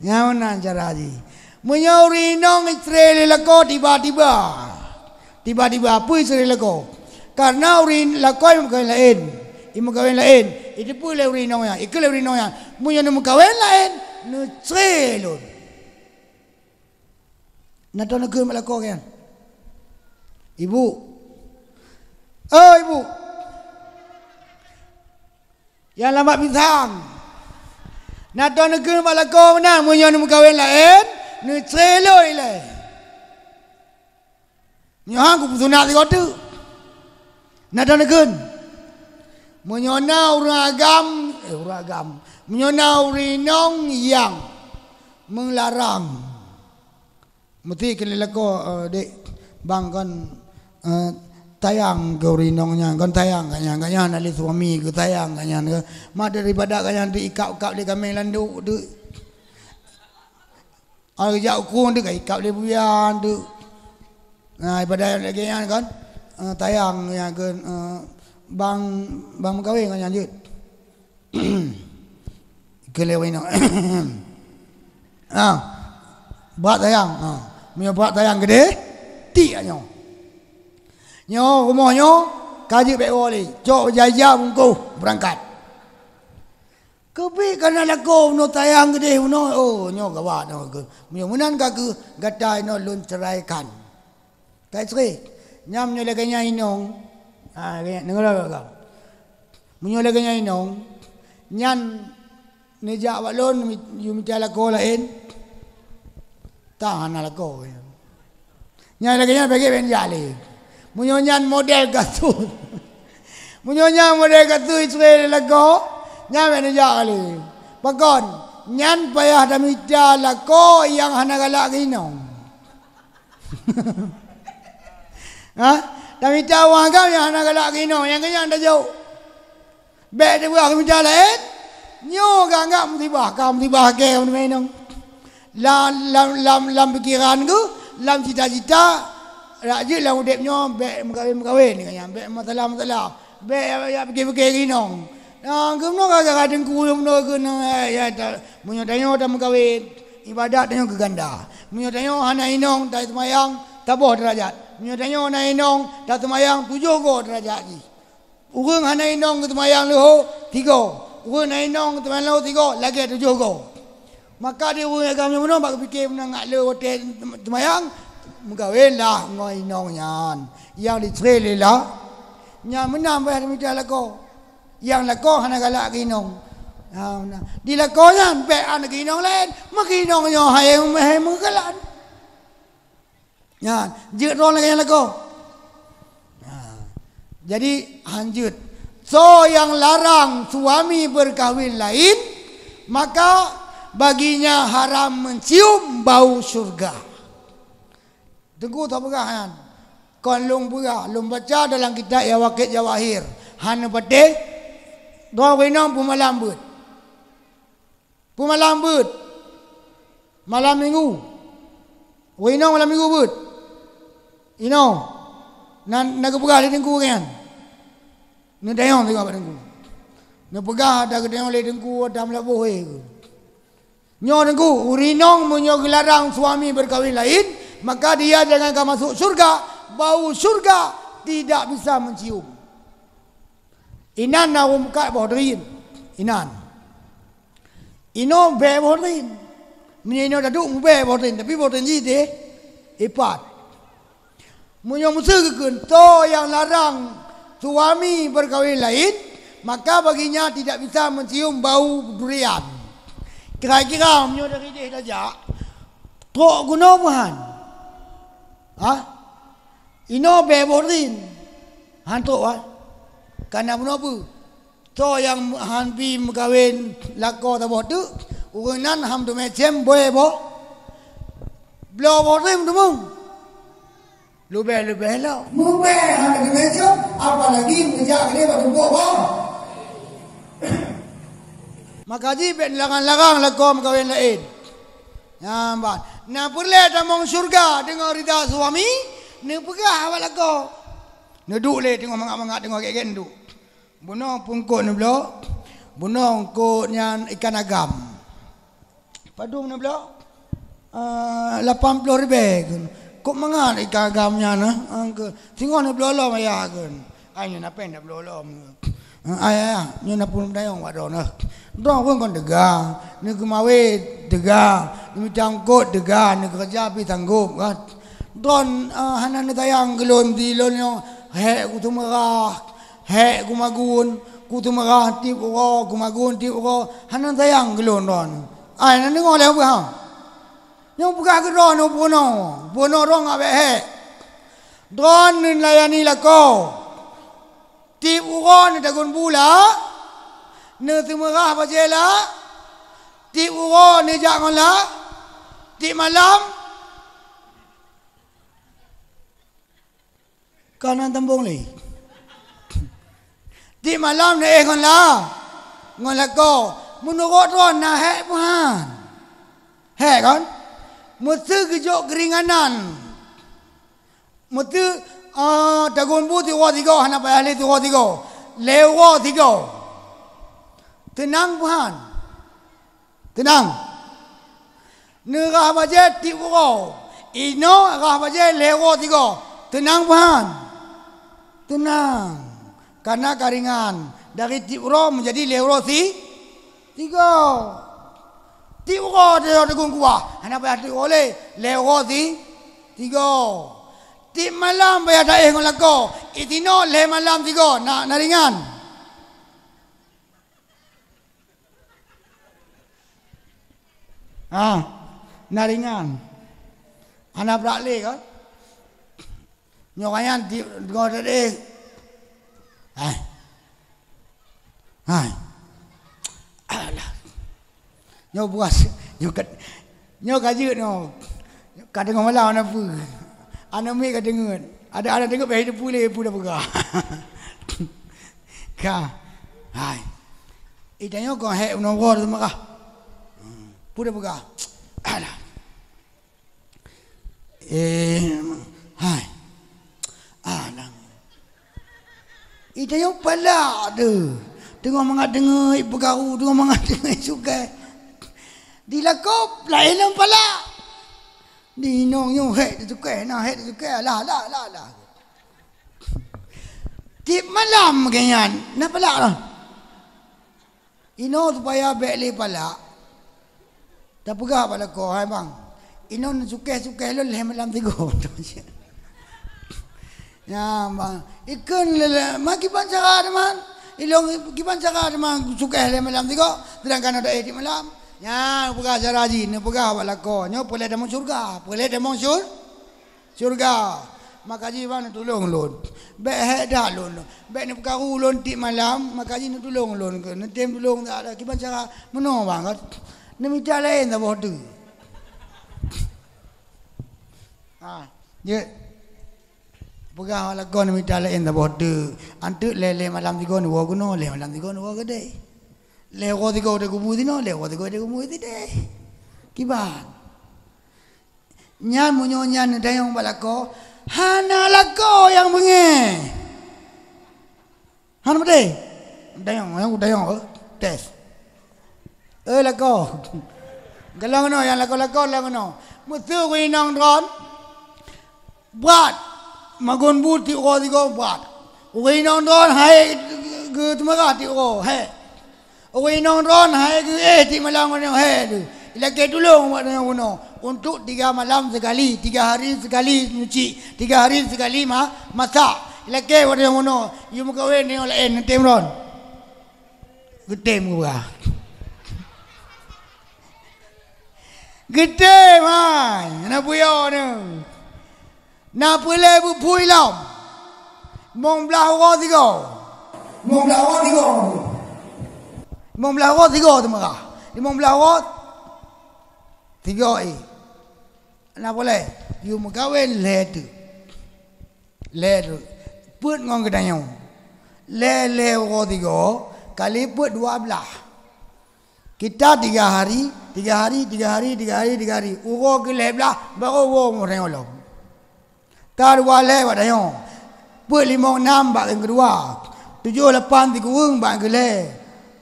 nyaman cara ji. Munya urinong Israel lako tiba-tiba apa Israel lako? Karena urin lako yang kawin lain, imu kawin lain. Itu pun le urinong ya, ikut le urinong ya. Munya nemu kawin lain, nu Israel. Nato nak kau melakau kan? Ibu, oh ibu, yang lama pisang. Nato nak kau melakau mana? Munya nak kawin lain, ni celoi le. Nyohang ku pusunat di kota. Nato nak kau, munya na uragam, munya na urinong yang melarang. Mesti kena lako dek bang kan tayang ke urinongnya kan tayang kanya nali suami ke tayang kanya mak daripada kanya diikap-ikap di kami landuk tu jauh kun tu ikap di buyan tu nah daripada lagi kan tayang yang ke bang kawin kanya je kelewin buat tayang punya buat tayang gede tiak nyo rumahnya kaji baik wali cok jajah mungku berangkat kepi kana lako no tayang gede no oh nyo gawat no punya munan ka ke gatai no lun ceraikan kai sri nyam nyo laganya inong dengar ka munyo laganya inong nyan neja walon yu mitala ko lain tahan ala ko. Nyai lagi nyai bagi benjali. Munyonyan model gatu. Munyonyan model gatu Israel lago. Nyai benja kali. Pakon nyan payah damita lago yang hanagala ginong. Ha? Damita wangam yang hanagala ginong yang kanya anda jauh. Be de buah damita lain. Nyo gangga mutibah kam mutibah ke menong. Lam pikiran ku, lam cita-cita, rajin lah udepnya, mengkawin ni kan, masalah, ya fikir ginong. Kemana kagak dengku, kemana kena, ya, menyotanya dah mengkawin, ibadat tanya ke ganda, menyotanya hana inong, dah semayang, taboh derajat, menyotanya hana inong, dah semayang, 7 derajat ni. Urang hana inong ke semayang leho, 3, urang hana inong ke semayang leho 3, lagi 7 Maka dia orang agama mana bak fikir menang ngak le hotel semayang mengkawin lah ngoi nongnya yang di Israel lah nya menang bayar minta lako yang lako hana galak ginong di lako nya pe an ginong lain maginong nyo hai menggalan nya jeut ron lagi lako jadi lanjut so yang larang suami berkahwin lain maka baginya haram mencium bau surga. Tengku tak pegahan. Kon lung pega, lung baca dalam kitab Yawaqit Jawahir. Han pete dua winong pumalambut. Pumalambut. Malam Minggu. Winong malam Minggu but. Ino. Nan nak pegah di tengku kan. Ni dayong tengok tengku. Ni pegah ada gedayong le tengku ada melabuh ke. Nyo nengku urinong munyo gelarang suami berkahwin lain maka dia jangan akan masuk surga bau surga tidak bisa mencium inan na umka bodrin inan ino be bodrin menino daduk be bodrin tapi bodrin ji de ipat munyo musegkeun to yang larang suami berkahwin lain maka baginya tidak bisa mencium bau durian. Kira-kira menyo dari dia saja. Tok guna buhan. Ino beborin. Hantuk Karena apa? To yang hanpi mengkawin lako ta botu, urunan ham tu macam boleh bo. Blo borim tu mung. Lebih-lebih lah. Mubah hanya kemeja, apalagi menjak dia pada buah. Maka jibet larang-larang lakom kawin lain. Nampak. Nak perle tamong syurga dengan rida suami, ni pegah awak lako. Ni duk le tengok mangak-mangak tengok kek duk. Bunuh pungkut ni blok. Bunuh kot nyan ikan agam. Padung ni blok. 80 ribu. Kok mangan ikan agamnya na? Tengok ni blok maya kan. Ai nak pen nak blok. Ai ni nak pun dayong wado na. Dong pun kon dega. Ni kemawe dega. Ni tangkut dega, ni kerja pi tanggup kan. Don hanan tayang gelon di lon yo he ku tu merah. He ku magun, ku tu merah ti ku magun ti ku hanan tayang gelon don. Ai nan ngol le ha. Yang buka ke don no bono rong abe he. Don ni layani lako. Ti uron ni dagun bula. Ne tu merah bajela. Ti uron ni jangan la. Ti malam. Kanan tembung ni. Ti malam ni ngon la. Ngon lako. Menurut ron na he puan. He kan? Mesti kejok keringanan. Mesti dagun bu tiga tiga, hana payah le tiga tiga, lewa tiga. Tenang puan, tenang. Nerah bajet tiga, ino rah bajet lewa tiga. Tenang puan, tenang. Karena karingan dari tiga menjadi lewa tiga. Tiga dia dagun kuah. Hana payah tiga le lewa tiga. Ti malam payah daeh ngol lako. Itino le malam tiga nak naringan. Naringan. Hana berak le kan. Nyokayan di ngol tadi. Hai. Alah. Nyo buas, nyo kaji no, kadang malam ana pu, ana mi kadang ada tengok bahaya pulih dah pegah. Ka, hai, ida nyo kau hek nombor tu maka, dah pegah, alah, hai, alah, ida nyo pala tu, tengok mangat dengar ibu kau, tengok mangat dengar suka. Dilakop lain lang pala. Di nong yung het suka na het suka la. Tip malam ganyan na pala lah. Ino supaya beli pala. Tapugah pala ko hai bang. Ino suka lo le malam tigo. Ya bang. Ikan le maki pancara teman. Ilong kiban cara teman suka le malam tigo. Sedangkan ada di malam. Ya, pegah jaraji, ni pegah awak lako. Nyo boleh demong syurga, boleh demong syurga. Maka ji bang tolong lon. Bek hek dah lon. Bek ni perkara lon ti malam, maka ji ni tolong lon ke. Ni tem tolong tak ada. Kiban cara meno bang kat. Ni minta lain tak bodoh. Ye. Pegah awak lako ni minta lain tak bodoh. Antuk le malam tiga ni wa guna, le malam tiga ni wa gede. Lewa tiga udah kumudi no, lewa tiga udah kumudi deh. Kiban. Nyan munyo nyan dayong balako, hana lako yang bunge. Hana made, dayong, tes. Lako. Galang no, yang lako lang no. Mutu ko inang dron. Buat magun buti ko tiga buat. Ko inang dron hai ke tumagati ko, hai. Orang inong ron hai ke ti malam ni hai tu. Ilake tolong buat dengan uno untuk 3 malam sekali, 3 hari sekali nyuci, 3 hari sekali masak. Ilake buat dengan uno. You muka we ni oleh tem ron. Getem gua. Getem mai. Na puyo ni. Na pule bu pui lam. Mong belah orang tiga. Mong belah orang tiga. Mong belah orang tiga tu merah. Mong belah orang tiga Nak boleh? You mengkawin le tu. le put ngong kedayong le ro tiga kali put 12 kita 3 hari uro ke le belah baru wo ngoreng olong tar wale wadayong put 5 6 bak yang kedua 7 8 ti kurung bak ke le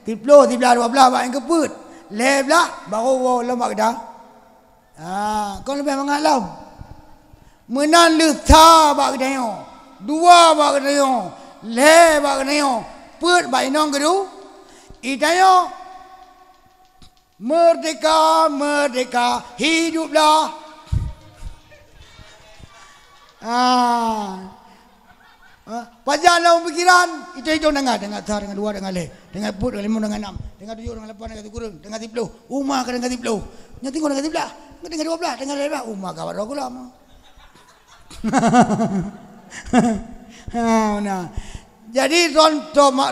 10 11 12 bak yang ke put le belah baru wo lemak dah kau lebih mengalam menan lutha bak kedayong 2 bak kedayong le bak kedayong put bak inong kedu idayong merdeka merdeka hiduplah pajalah pikiran itu dengar sah dengan 2 dengan le dengan put dengan 5 dengan 6 dengan 7 dengan 8 dengan 7 kurang dengan 10 umah dengan 10 nya tengok dengan 11 dengan 12 dengan 11 umah kawan aku lama nah jadi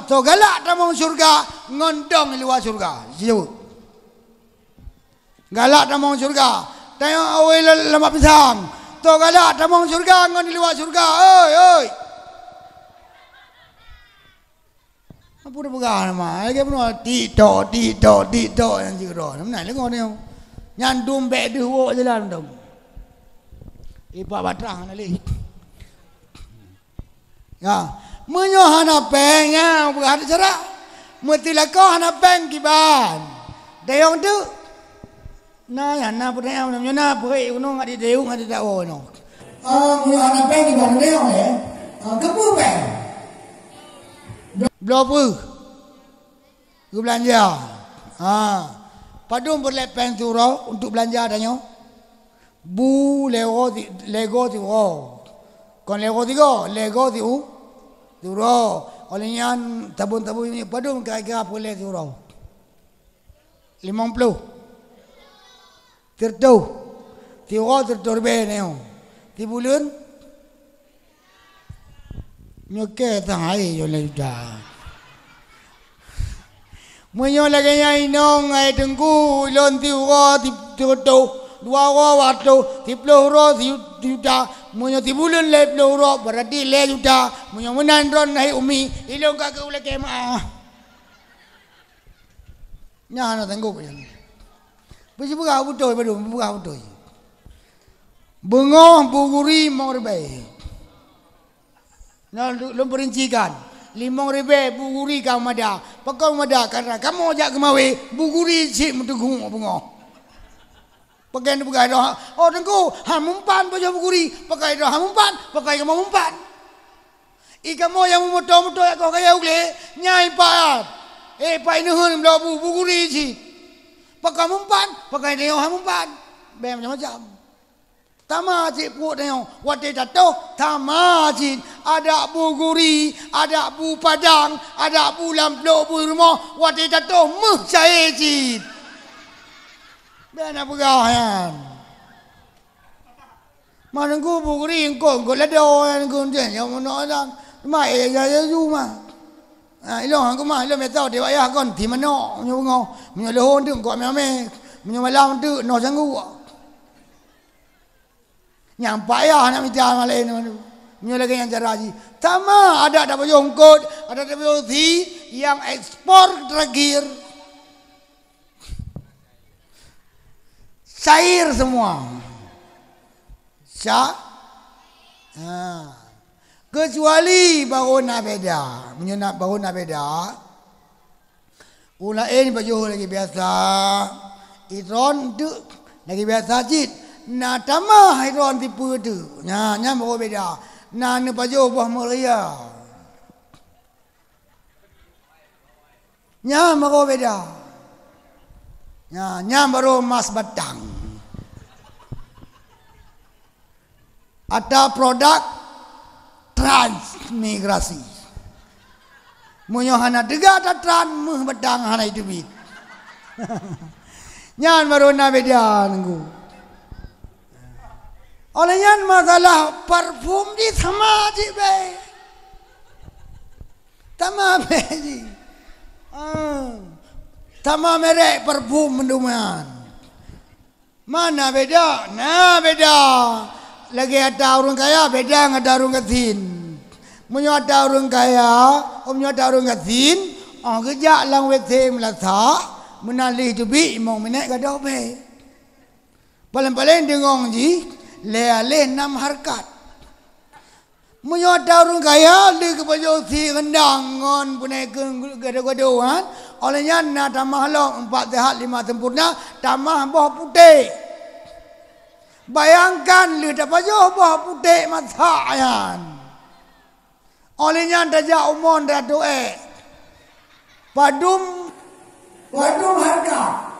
to galak tamong surga ngondong luar surga siapa galak tamong surga tengok awal lemak pisang to galak tamong surga ngon di luar surga oi apa dah pegang nama lagi pun tito yang jiro mana lagi orang nyandum bek dewo jalan dong ipa batrang nali ya menyo hana pengnya bukan cara mutila ko hana peng kiban dayong tu na ya na pun yang namanya na pui uno ngadi dayung ngadi dawo no menyo hana peng kiban dayong kepu peng blopu ke belanja padum berlepen surau untuk belanja adanya bu lego ti kon lego ti surau olehnya tabun ini padum kaya boleh surau 50 tertu tirto be neo ti bulan nyoke tangai yo le dah menyo lagi nya inong ai tengku lon ti ro ti to 2 ro waktu ti ro ti ta menyo ti bulan le ro berarti le juta menyo menan ron hai umi ilong ka ke ule ke ma nya na tengku yang bisi buka butoi badu buka butoi bengoh buguri morbe na lom perincikan 5.000 buguri kau mada pakau mada karena kamu ajak kemawe buguri cik mentegung bungo pakai ni pakai dah oh tengku hamumpan baca buguri pakai dah hamumpan pakai kamu mumpan ika mo yang moto kau kaya ugle nyai pat pa ini hun belabu buguri cik pakai mumpan pakai dia hamumpan be macam-macam tama cik puak dia wate jatuh tama cik ada bu guri ada bu padang ada bu lamplok bu rumah wate jatuh meh cai cik bena pegahan mana ku bu guri engkau ledo engkau je yang mana ada mai ya ju mah ilong aku mah ilong metau dewa ya kon di mana nyo lohon tu engkau me malam tu no sanggu nyampai ya nak minta malai ni mana lagi yang jaraji tama ada jongkot ada di yang ekspor terakhir cair semua kecuali bahuna beda menyunat bahuna beda ulah ini baju lagi biasa itron tu lagi biasa jit na tamah iron tipu tu nya baru beda na ne baju buah meria nya baru beda nya baru emas batang ada produk transmigrasi munyo hana dega ada tran meh batang hana itu bit nya baru na beda nunggu olehnya masalah parfum di sama je be, sama be je, sama merek parfum menduman, mana beda, nah beda, lagi ada orang kaya beda dengan ada orang ketin. Munyo ada orang kaya, munyo ada orang ketin, kerja lang wete melata, menalih tu bi mau menek kada obe. Paling-paling dengong ji, le 6 harkat. Munyo ada orang kaya, le ke baju si rendangon punai ke gado-gadoan, olehnya na tamah long 4 sehat 5 sempurna, tamah bawah putih. Bayangkan lu dapat bawah putih mathayan. Olehnya daja umon dah doe. Padum harga.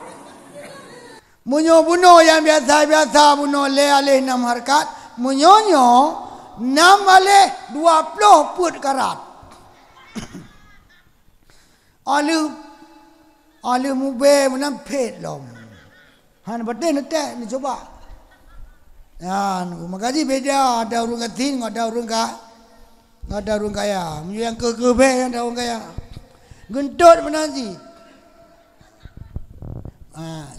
Munyo bunuh yang biasa bunuh le alih 6 harkat, munyonyo 6 alih 20 put karat. Alu mube menampet lom. Han batin nete ni coba. Makanya beda ada orang ketin, ada orang kaya. Yang ke ada orang kaya. Gentut mana sih?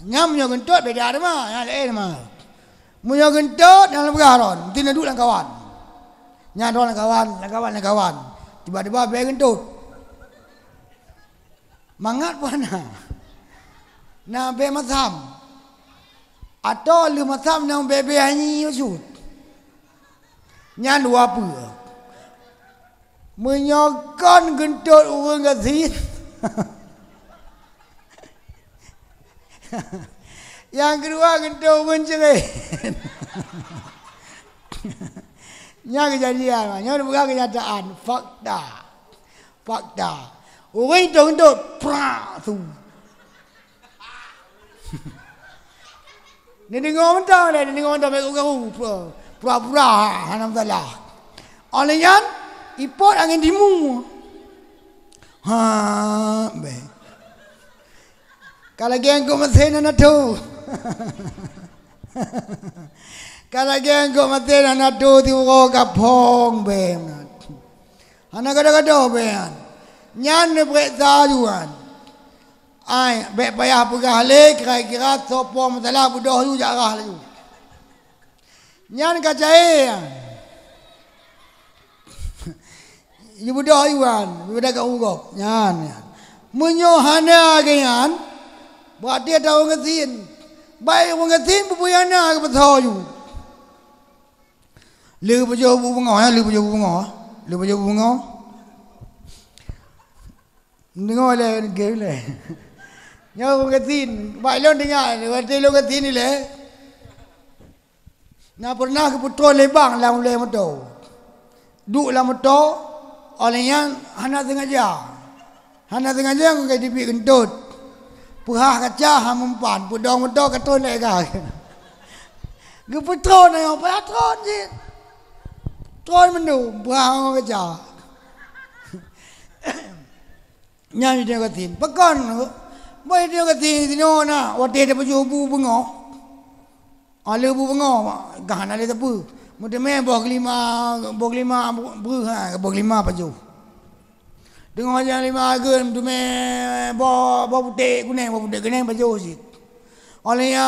Nyamnya gentut beda ada mah, yang lain mah. Munya gentut yang lebih garon, tidak duduk dengan kawan. Nyadon dengan kawan. Tiba-tiba be gentut. Mangat mana? Nah be masam. Atau lu macam nang bebe hanyi usut. Nyan dua apa? Menyokon gentut orang ketin. Yang kedua gentut orang cerai. Yang kejadian, yang bukan kenyataan, fakta. Orang itu gentut, prak tu. Ni dengar mentah dah, ni dengar mentah mereka pura-pura hanam salah. Olehnya ipot angin dimu. Be. Kalau geng kau masih nak tu. Kalau geng kau masih nak tu tiba kapong be. Anak kada-kada be. Nyan ni bereksa juan. Ai, baik payah pegah le kira-kira sopo masalah budoh tu jarah laju. Nyan kacai. Ibu budoh iwan, budak kat urok. Nyan. Menyohana ganyan. Buat dia tahu ngetin. Baik orang ngetin bubuyana ke betul ju. Le bejo bunga ya, le bejo bunga. Dengar le gele. Nhớ con cái tin, vậy luôn đi ngài, rồi đây luôn cái tin đi lẽ. Na pernah ke putra lebang lah mulai motor. Duk lah motor, olehnya hana sengaja kau kaya dipi kentut. Puhah kaca hamumpan, pudong motor katun lek kah. Ke putra na yang patron je. Tron mendu, puhah kaca. Nyanyi dia katin, pekan. Baik dia kata tino na, waktu dia baju bu bengok, ala bu bengok, gahan ala tepu, muda meh bog lima beruha, bog lima baju. Dengar aja 5 agen, muda meh bog putih kuning baju sih. Olehnya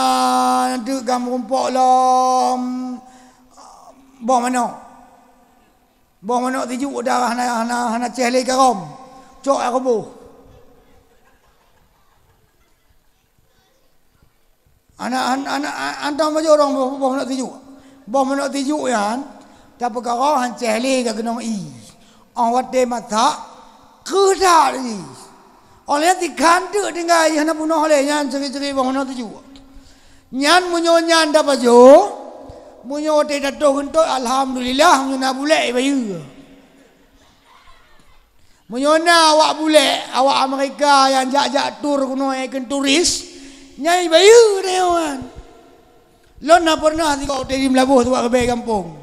nanti kamu rumpok lom, bog mana tijuk dah hana cehli karom, cok aku bu. Anak baju orang bawa nak tijuk ya, tapi kalau han cehli ke kena i, awat dia mata kerja ni, oleh tikan tu tinggal yang nak bunuh oleh yang ceri bawa nak tijuk, yang munyo yang dah baju, munyo tidak tahu untuk alhamdulillah munyo nak boleh bayu, munyo nak awak boleh awak Amerika yang jak tur kuno yang turis. Nyai bayu dia wan. Lon nak pernah tengok dari Melabuh tu buat kebay kampung.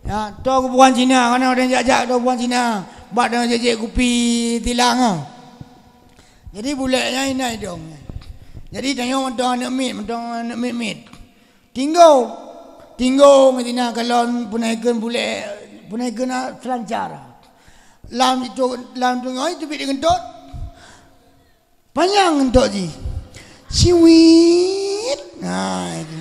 Ya, tu aku bukan Cina, kana orang jak tu bukan Cina. Bak dengan jejek kopi tilang ah. Jadi bulatnya ini dong. Jadi tanya mentang nak mit. Tinggal ngetina kalau punaikan bulat, punaikan selancar. Lam tu ngoi tu bit gentot. Panjang gentot ji. Siwit. Nah, itu.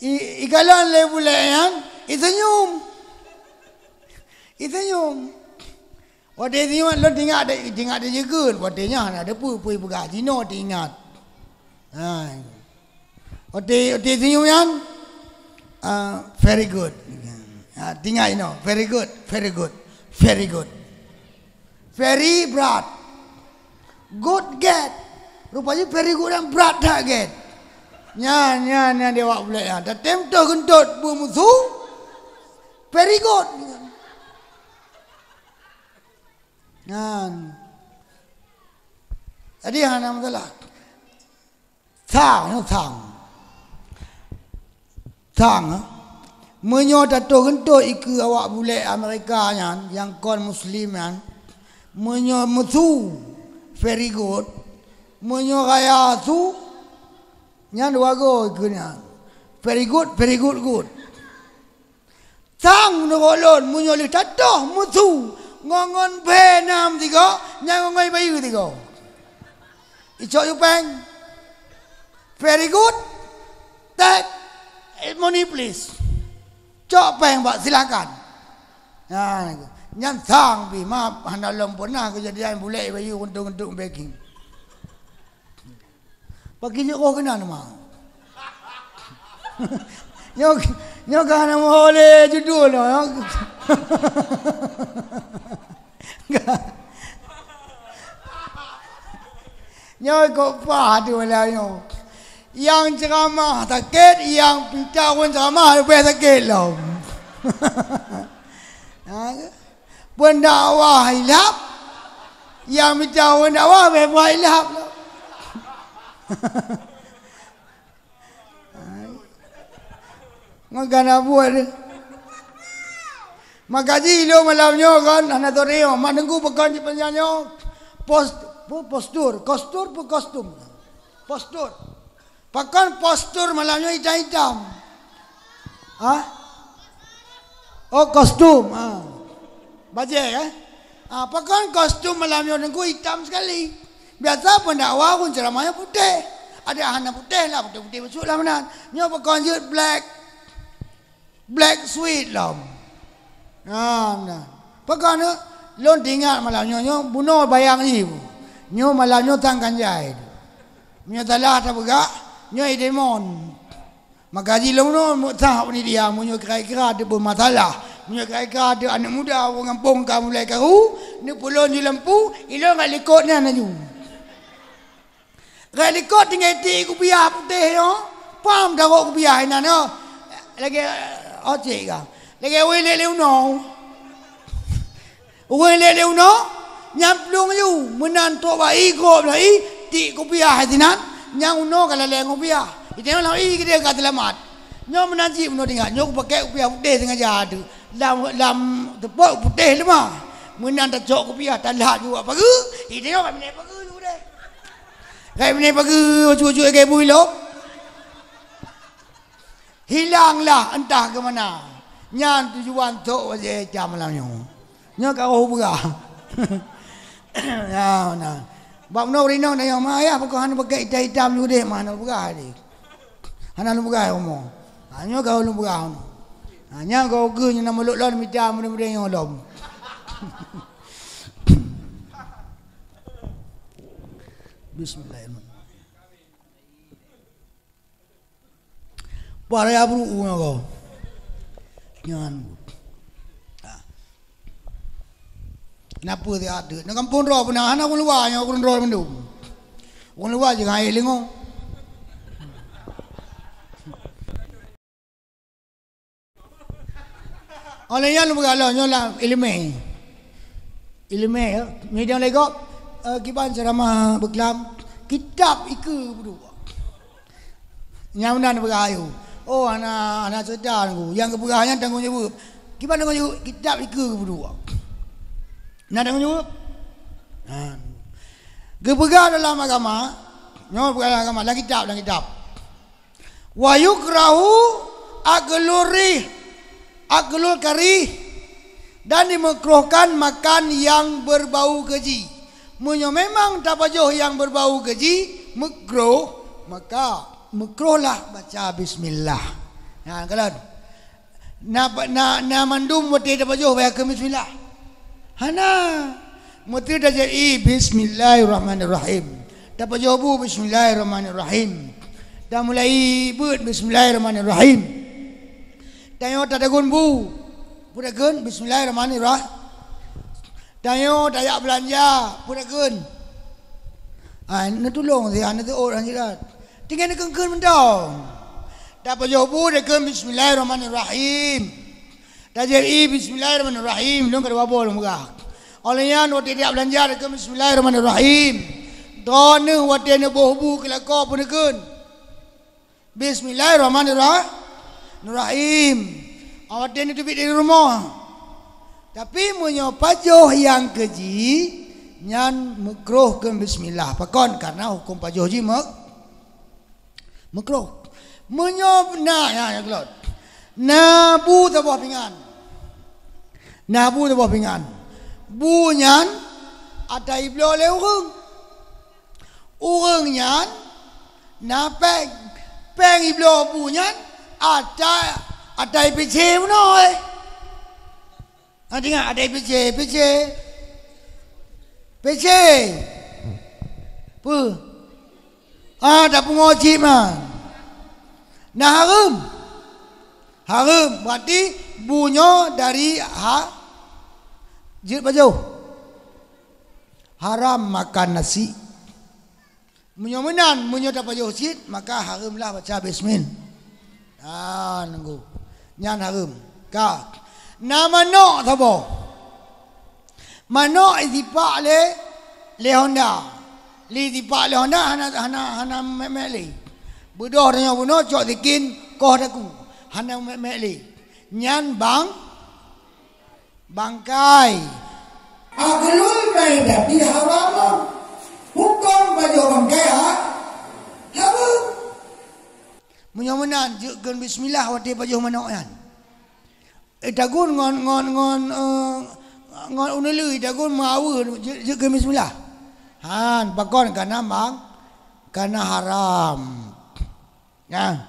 Ikalan le bulan isenyum. Wadai tiuan lo tinggal ada jegun. Wadainya ada pui buka Cino tinggal. Wadai senyum yang very good. Tinggal ini very good. Very berat. Good get. Rupanya very good dan berat tak get. Nya dia wak boleh ya. Dah tempo kentut bermusuh. Very good. Jadi hana masalah. Thang. Menyo tato kentut iku awak boleh Amerika yang kon Muslim menyo musuh. Very good. Menyo kaya tu. Nyan wago ikunya. Very good. Tang nogolon munyoli tato mutu ngongon benam tiga nyangongai bayu tiga. Ijo yupeng. Very good. Take money please. Cok peng pak silakan. Nyan tang bi maaf hana lom pernah kejadian boleh bayu untuk baking. Pagi je kau kena nama. Nyok kana boleh judul lah. Nyok kau padu lah nyok. Yang ceramah sakit, yang pintawan ceramah lebih sakit lah. Pendakwah hilap, yang pintawan dakwah lebih hilap lah. Ngagana buat magaji lo malamnya kan anak toreo manenggu pekan di penyanyo postur pakan postur malamnya hitam kostum baje pakan kostum malamnya nenggu hitam sekali biasa pendakwa pun ceramahnya putih ada hana putih lah putih besuk lah mana nyo pakan je black sweet lah. Pakai ni, lon tinggal malam nyo bunuh bayang ni. Nyo malam nyo tangkan jai. Nyo talah tak bergak, nyo demon. Maka ji lom no mutah ni dia, nyo kira-kira ada bermasalah. Nyo kira-kira ada anak muda orang kampung kamu mulai karu, ni pulon di lempu, ilo ngat likot ni anak ju. Ngat likot tinggal ti ku biar putih no. Pam dah ku biar ina no. Lagi Oce ka. Lagi wele leuno. Nyamplung you menantu ba iko bla ti kopiah hatinan nyang uno kala le kopiah. Ite la kita ka selamat. Nyo menanji uno tinggal nyo pakai kopiah putih tengah jadu. Lam tepuk putih lemah. Menan tacok kopiah talah juga pagi. Ite yo kami pagi tu deh. Kami pagi cucu ke builo. Hilanglah entah ke mana. Nyan tujuan tok je jam malamnya. Nya kau buka. Ya nah. Bab no rino na yang maya pokok han pakai hitam ju deh mana buka ni. Hana lu buka omo. Nya kau lu buka. Nya kau ge nya meluk lon mida mudah-mudah yang lom. Bismillahirrahmanirrahim. Para bro ko. Yan. Napa dia ada? Nak kampung ro pun ana kun luar nya kun ro mendum. Kun luar je ngai lingo. Oleh yang bergalau nyola ilmu. Mediang lego kiban ceramah berkelam kitab iku berdua. Nyaunan bergayu. Oh anak sedar aku. Yang keberahnya tanggung jawab. Gimana tanggung jawab? Kitab iku berdua. Nak tanggung jawab? Keberah dalam agama. Nyawa dalam agama. Dalam kitab. Wa yukrahu aglul karih. Dan dimakruhkan makan yang berbau keji. Memang tak pajoh yang berbau keji. Makruh. Maka makruhlah baca bismillah. Ha kalan. Na mandum wati da bajo wa ke bismillah. Hana. Mati da je bismillahirrahmanirrahim. Da bajo bu bismillahirrahmanirrahim. Da mulai beut bismillahirrahmanirrahim. Da yo ta dagun bu. Purakeun bismillahirrahmanirrahim. Da yo da ya belanja purakeun. Nó tolong dia ana tu orang jirat. Tinggal nak keun mendong. Dapat jawabu dia keun bismillahirrahmanirrahim. Dah jadi bismillahirrahmanirrahim. Dong kada babo long gak. Olehnya waktu dia belanja dia keun bismillahirrahmanirrahim. Done waktu dia bohbu kelako pun keun. Bismillahirrahmanirrahim. Awak dia ni tu di rumah. Tapi munyo pajoh yang keji nyan makruh ke bismillah pakon karena hukum pajoh ji makruh menyob na ya kelot nabu tabah pingan bu nyan ada iblo le urang nyan na peng iblo bu nyan ada piche noi ada piche PC Apa? Tak pengoji mah. Nah harum berarti bunyo dari jilid baju. Haram makan nasi. Munyo menan, munyo dapat jilid maka harumlah baca bismillah. Nunggu. Nyan harum. Ka. Nama no tabo. Mano idipak le Honda. Li idipak le Honda hana meli. Budoh tanya buno cok dikin koh daku. Hana meli. Nyan bangkai. Aglul maidah di haram. Hukum baju bangkai haram. Munyamunan jukkan bismillah wati baju manok yan. Dagun ngon unelu dagun mawu jukkan bismillah. Han pakon kana haram. Ya.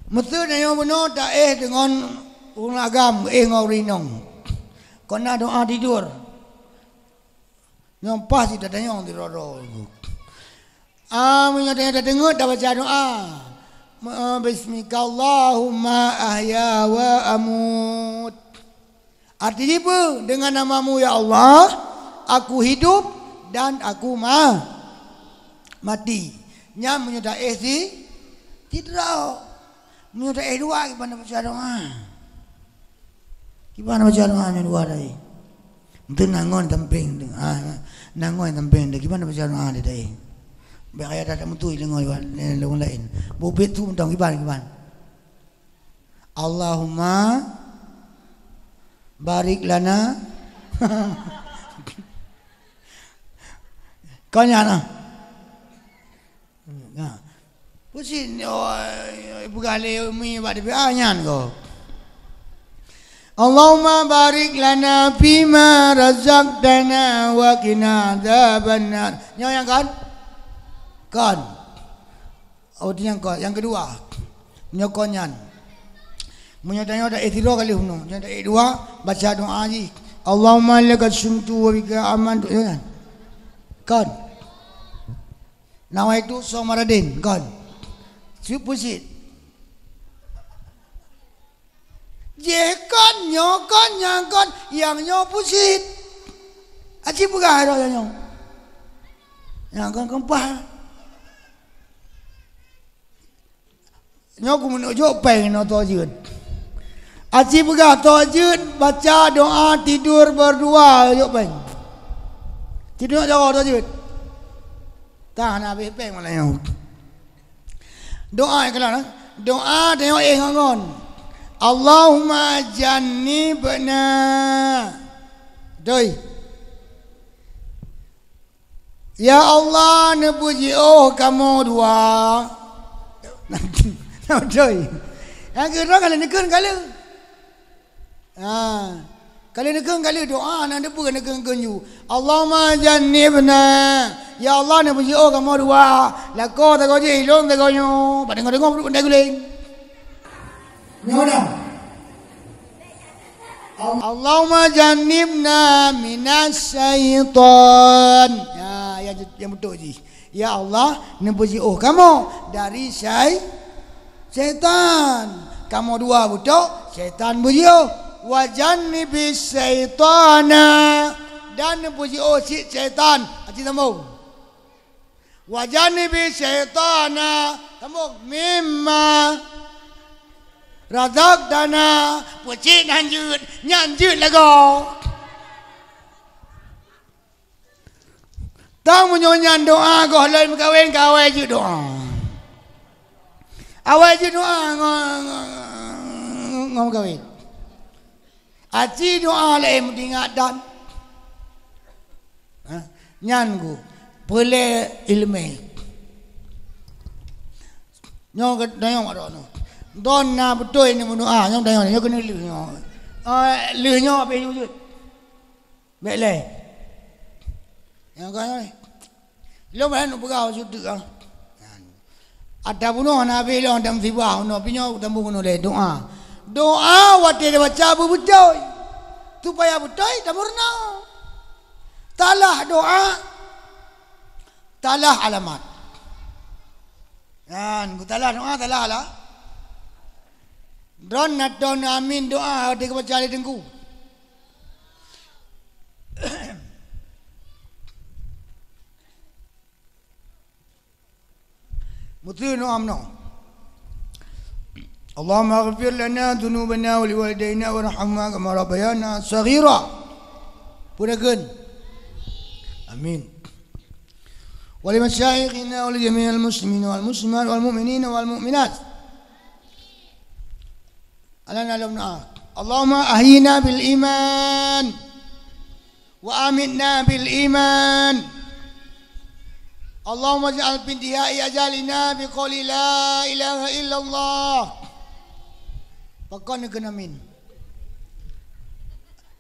Mesti na yo buno ta dengan agam ngorinong. Kona doa tidur. Yang pas tidak ada yang diroro. Menyatakan dengar dah baca doa. Bismika Allahumma ahya wa amut. Artinya apa? Dengan namamu ya Allah, aku hidup dan aku mati. Nyam menyatakan tidak. Menyatakan dua gimana baca doa? Gimana baca doa yang dua tadi? Untuk nangon tamping, nangon tamping. Gimana baca doa tadi? Biar ada mutu dengan orang lain. Bobet tu mentang gimana? Allahumma barik lana. Kau nyana? Pusin, bukan lewat pada nyan kau. Allahumma barik lana fima razaqtana wa qina adzabannar. Yang kan? Kan. Yang kan. Yang kedua. Nyokonyan. Menyatanya ada ithiro kali huno. Yang kedua baca doa ji. Allahumma laka sumtu wa bika amantu. Kan. Nama itu Somaradin. Kan. Pusit. Jekon nyokon nyangkon yang nyopusit. Aci buka haro yang nyangkon kempah. Nyoku menuju peng no tojud. Aci buka tojud baca doa tidur berdua yuk peng. Tidur jauh tojud. Tahan habis peng malah yang. Doa kalau doa tengok ngangon. Allahumma jannibna. Doi. Ya Allah nepuji kamu dua. Doi. Yang kedua kalau nekun kali. Kalau nekun kali doa nak depu nekun you. Allahumma jannibna. Ya Allah nepuji kamu dua. Lako tak kau je ilong tak kau nyo. Padang kau benda guling. Nyodang. Allahumma jannibna minas syaitan. Ya, yang betul ji. Ya Allah, nebuji kamu dari syaitan. Kamu dua betul, syaitan buji wa jannibis syaitana dan nebuji si syaitan. Aci tambung. Wa jannibis syaitana tambung mimma razak dana pucik nyanjut lagu. Tang menyonyan doa goh lain kawin kawai je doa. Awai je doa ngom kawin. Aci doa lain dingat dan. Nyan gu boleh ilmu. Nyong ke dayong ada no. Don na betul ini doa nyong dayong nyong kena leh nyong. Leh nyong apa wujud. Baik leh. Yang kau ni, lo mana nak bergaul sudah kan? Ada bunuh anak bela dalam tiba, anak punya dalam bunuh le doa, doa waktu dia baca betul, tu payah betul, dah murna. Talah doa, talah alamat. Kan, talah doa, talah lah. Don nak don amin doa dia baca le dengku. مطيع أمنا اللهم اغفر لنا ذنوبنا ولوالدينا وارحمنا كما ربيانا صغيرا purakan amin ولمشايخنا ولجميع المسلمين والمسلمات والمؤمنين والمؤمنات ألنا لمنا اللهم أحينا بالإيمان وآمنا بالإيمان Allahumma ja'al bintihai ajalina biqali la ilaha illallah. Pakon ni kena amin.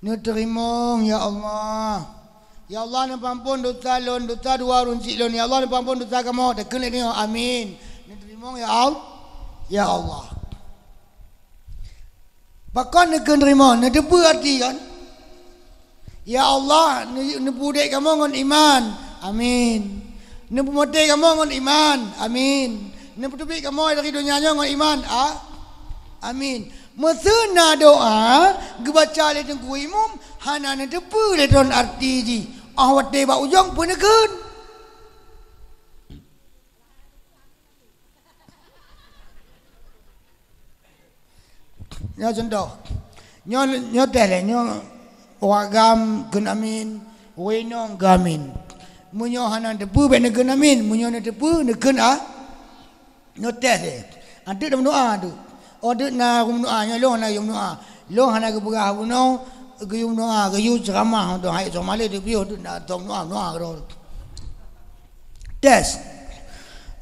Ni terima ya Allah. Ya Allah ni pampun dosa lon, dosa dua runcik lon. Ya Allah ni pampun dosa kamu. Dah kena ni amin. Ni terima ya Allah. Ya Allah. Pakon ni kena terima. Ni debu hati kan. Ya Allah ni budek kamu dengan iman. Amin. Ni pemati kamu dengan iman. Amin. Ni petupi kamu dari dunia dengan iman. Amin. Mesena doa gebaca le tengku imam hana ne depu le don arti ji. Awat de ba ujung pun negun. Nyo contoh. Nyo tele nyo wagam gun amin, wenong gamin. Munyo hana depu be negun amin, munyo ne depu negun notes de. Ante dalam doa tu. Order na rum doa nya long na yum doa. Long hana ke berah buno, ke yum doa, ke yu ceramah tu hai somale de bio tu na tong doa ro. Tes.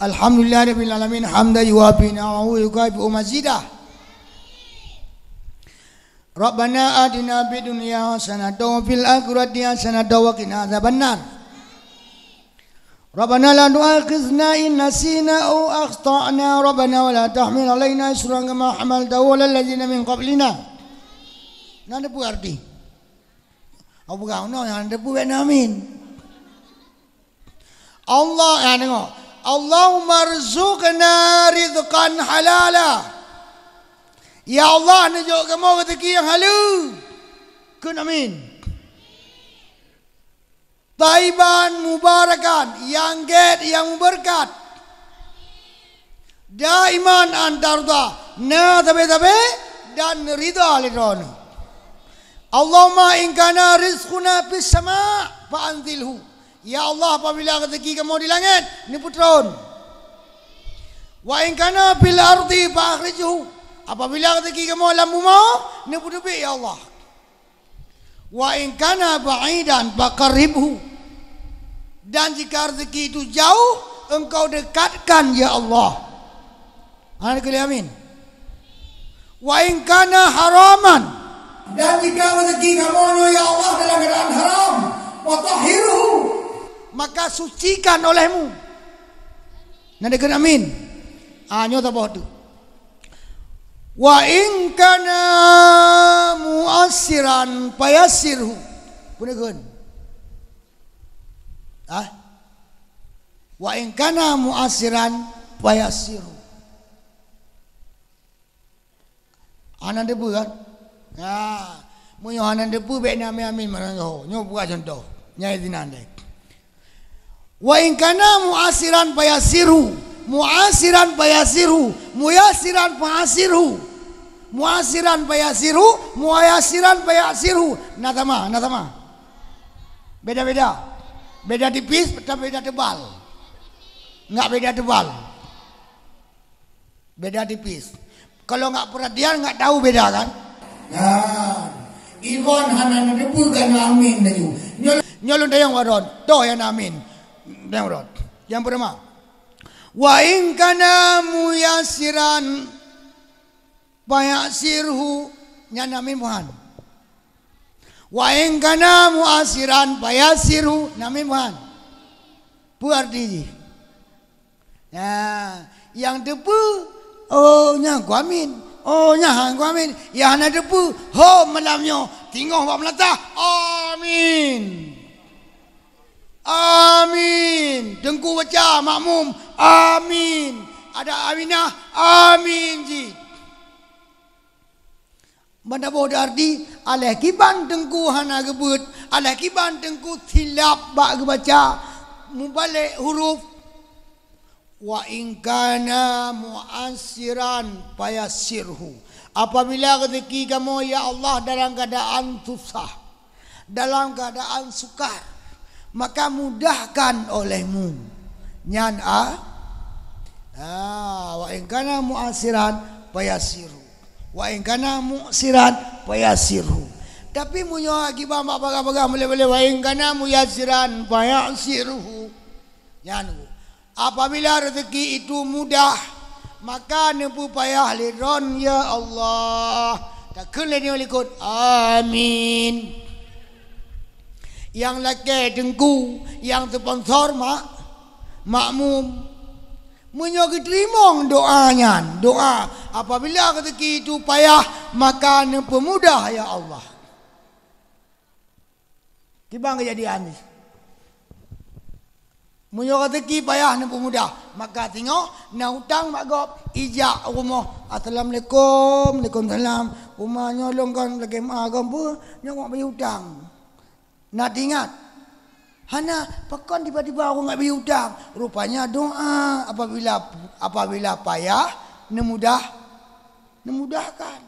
Alhamdulillah rabbil alamin hamdan yuwafi ni'amahu wa yukafi mazidah. Rabbana atina fid dunya hasanatan wa fil akhirati hasanatan wa qina adzabannar. ربنا لا تؤاخذنا إن نسينا أو أخطأنا ربنا ولا تحمل علينا إصرا كما حملته على الذين من قبلنا. Nanda pu arti. Apa kau no nanda pu amin. Allah tengok. Allahumma rzuqna rizqan halala. Ya Allah tunjuk kamu rezeki yang halal. Kun amin. Taiban mubarakan yang get yang berkat daiman antarda na tabe dan ridha lidon. Allahumma in kana rizquna fis sama' fa anzilhu. Ya Allah apabila rezeki kamu di langit ni putron. Wa in kana fil ardi fa akhrijhu. Apabila rezeki kamu dalam bumi ni putupi ya Allah. Wa in kana ba'idan fa qarribhu. Dan jika rezeki itu jauh, engkau dekatkan ya Allah. Ana kali amin. Wa in kana haraman. Dan jika rezeki kamu ya Allah dalam keadaan haram, wa tahhiruhu, maka sucikan olehmu. Nada kena amin. Nyo tak tu. Wa in kana mu'assiran fayassirhu. Punten. Wa in kana mu'assiran fayassirhu. Anan debu kan? Munyo anan debu baik nama amin marang yo. Nyo buat contoh. Nyai dinan dek. Wa in kana mu'assiran fayassirhu. Mu'assiran fayassirhu. Muyassiran fayassirhu. Mu'assiran fayassirhu. Muyassiran fayassirhu. Natama. Beda-beda. Beda tipis tapi beda tebal. Enggak beda tebal. Beda tipis. Kalau enggak perhatian enggak tahu beda kan? Ibon hanan debu kan amin daju. Nyolong dayang waron. Toh yang amin. Dayang waron. Yang pertama. Wa in kana muyassiran fayassirhu. Nyan amin Tuhan. Wa in kana mu'assiran fayassirhu. Amin Tuhan. Puarti. Yang debu nyang kuamin. Nyang kuamin. Yang na debu malamnya tinggal buat melatah. Amin. Amin. Dengku baca makmum. Amin. Ada aminah. Amin ji. Benda bodoh arti aleh kiban dengku hana gebut. Aleh kiban dengku tilap bak baca. Mubalik huruf. Wa in kana mu'assiran fayassirhu. Apabila rezeki kamu ya Allah dalam keadaan susah, dalam keadaan sukar, maka mudahkan olehmu. Nyan wa in kana mu'assiran fayassirhu. Wa in kana mu'siran fayassirhu. Tapi munyo lagi bambak baga-baga boleh-boleh wa in kana muyassiran fayassirhu. Nyan apabila rezeki itu mudah, maka nepu payah liron ya Allah. Tak kena ni ikut amin. Yang laki dengku, yang sponsor makmum. Menyogi terima doanya. Doa apabila rezeki itu payah, maka nepu mudah ya Allah. Kibang kejadian ni. Munyo rezeki payah nampu mudah, maka tengok na hutang mak gop ijak rumah. Assalamualaikum, waalaikumsalam. Rumah nyolong kan lagi mak gop nyok bayar hutang. Nak ingat. Hana pakon tiba-tiba aku enggak bayar hutang. Rupanya doa apabila payah memudahkan.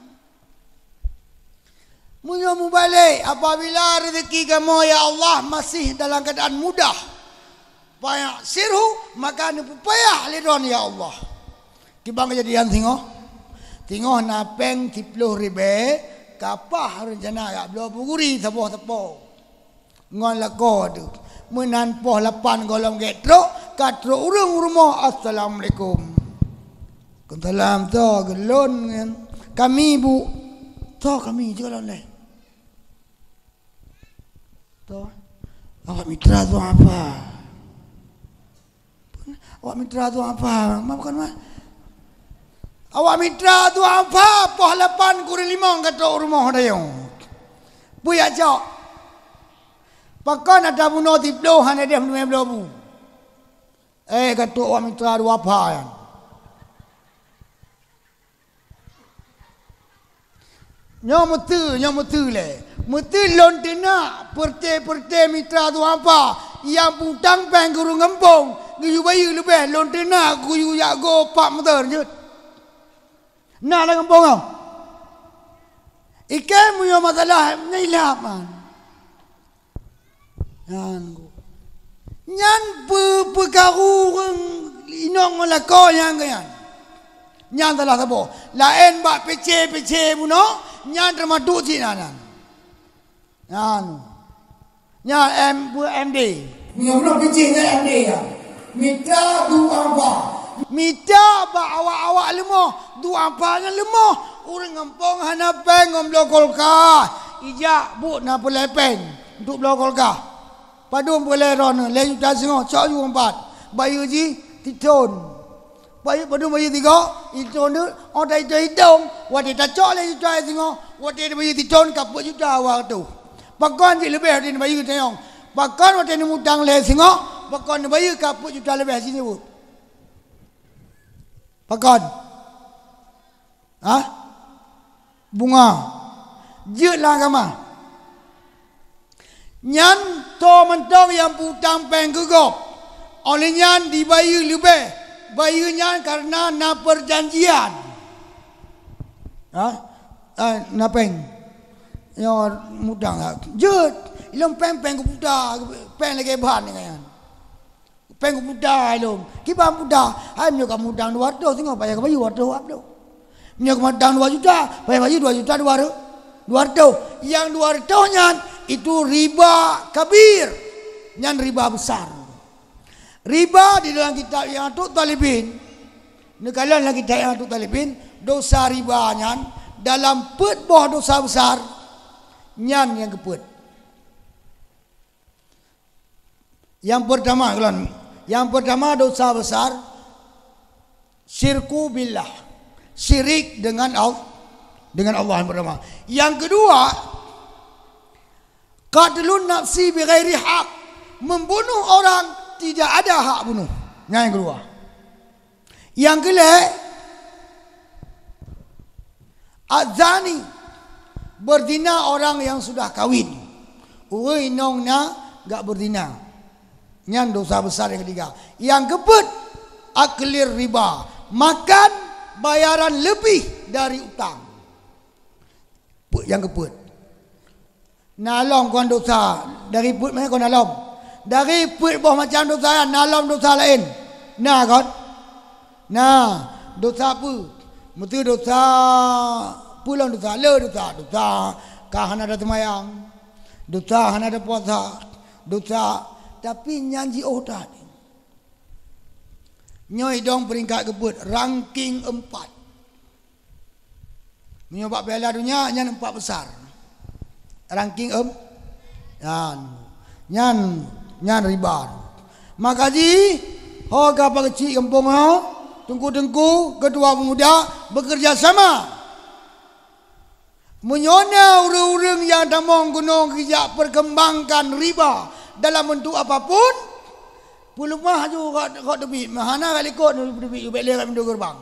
Munyo mubalik apabila rezeki kamu ya Allah masih dalam keadaan mudah. Fayassirhu, maka nepu payah lidon ya Allah. Kibang kejadian tengok napeng 10 ribe kapah rencana ya belah buguri tepoh ngon lako tu menan poh 8 golong getro katro urang rumah. Assalamualaikum. Kuntalam to gelon kami bu to kami jalan leh to awak mitra tu apa? Awak mitra tu apa? Bukan mah. Awak mitra tu apa? Poh 8 kurang 5 kata rumah dayong. Buya jok. Pakan ada bunuh tiplo hana dia menuai belabu. Kata awak mitra tu apa yan? Nyomutu le. Mutu lontena perte mitra tu apa? Yang putang peng guru ngempong. Guyu bayu lebih lontena guyu yak go pak motor je. Nak lah ngempong kau. Ikan punya masalah nyilap man. Nyan pekaru inong melakau yang kayan. Nyan telah sabo. Lain bak pece buno. Nyan termaduk cina nan. Nyan MD. Nyan pece MD ya. Minta dua apa? Minta awak lemah. Dua apanya lemah. Orang ngempong hana peng ngomlo kolka. Ijak bu na boleh peng untuk belo kolka. Padum boleh ron le juta sengok cok ju 4. Bayu ji titon. bayi padu bayi tiga itu ni orang itu hidung wadi tak cok lagi juta singo wadi bayi titon kaput juta waktu pakon je lebih dari bayi tayong pakon wadi ni mudang le singo pakon bayi kaput juta lebih sini bu pakon bunga je lah kama nyan to mentong yang putang peng gegop oleh nyan dibayi lebih bayi nyan karena na perjanjian na peng yo mudang lah je ilong peng kuputa peng lagi bahan kan peng kuputa ilong kiba muda hai myo ka mudang 200 tengok payah bayi 200 abdo myo ka mudang 2 juta payah bayi 2 juta 200 yang 200 nyan itu riba kabir nyan riba besar riba di dalam kitab yang Atuk Talibin nekalan lagi kitab yang Atuk Talibin dosa riba nyan dalam pet boh dosa besar nyan yang keput yang pertama dosa besar syirku billah syirik dengan Allah yang pertama yang kedua qatlun nafsi bighairi haq membunuh orang tidak ada hak bunuh. Yang kedua. Yang kelima azani berzina orang yang sudah kahwin. Oi nongna enggak berzina. Yang dosa besar yang ketiga. Yang keempat aklir riba, makan bayaran lebih dari utang. Yang keempat. Nalom kon dosa dari put mana kon nalom? Dari put boh macam dosa nalom dosa lain. Nah kon. Nah, dosa apa? Mesti dosa pulang dosa, dosa kahana ada temayang. Dosa hana ada puasa. Dosa tapi nyanji otak. Nyoi dong peringkat kebut ranking 4. Menyobak piala dunia nyan 4 besar. Ranking nyan riba. Makaji ho gapa kecil kampung ho tengku-tengku kedua pemuda bekerja sama menyona urang-urang yang damong gunung kijak perkembangkan riba dalam bentuk apapun pulumah ju kok debit mahana kali kok debit ubek le kat pintu gerbang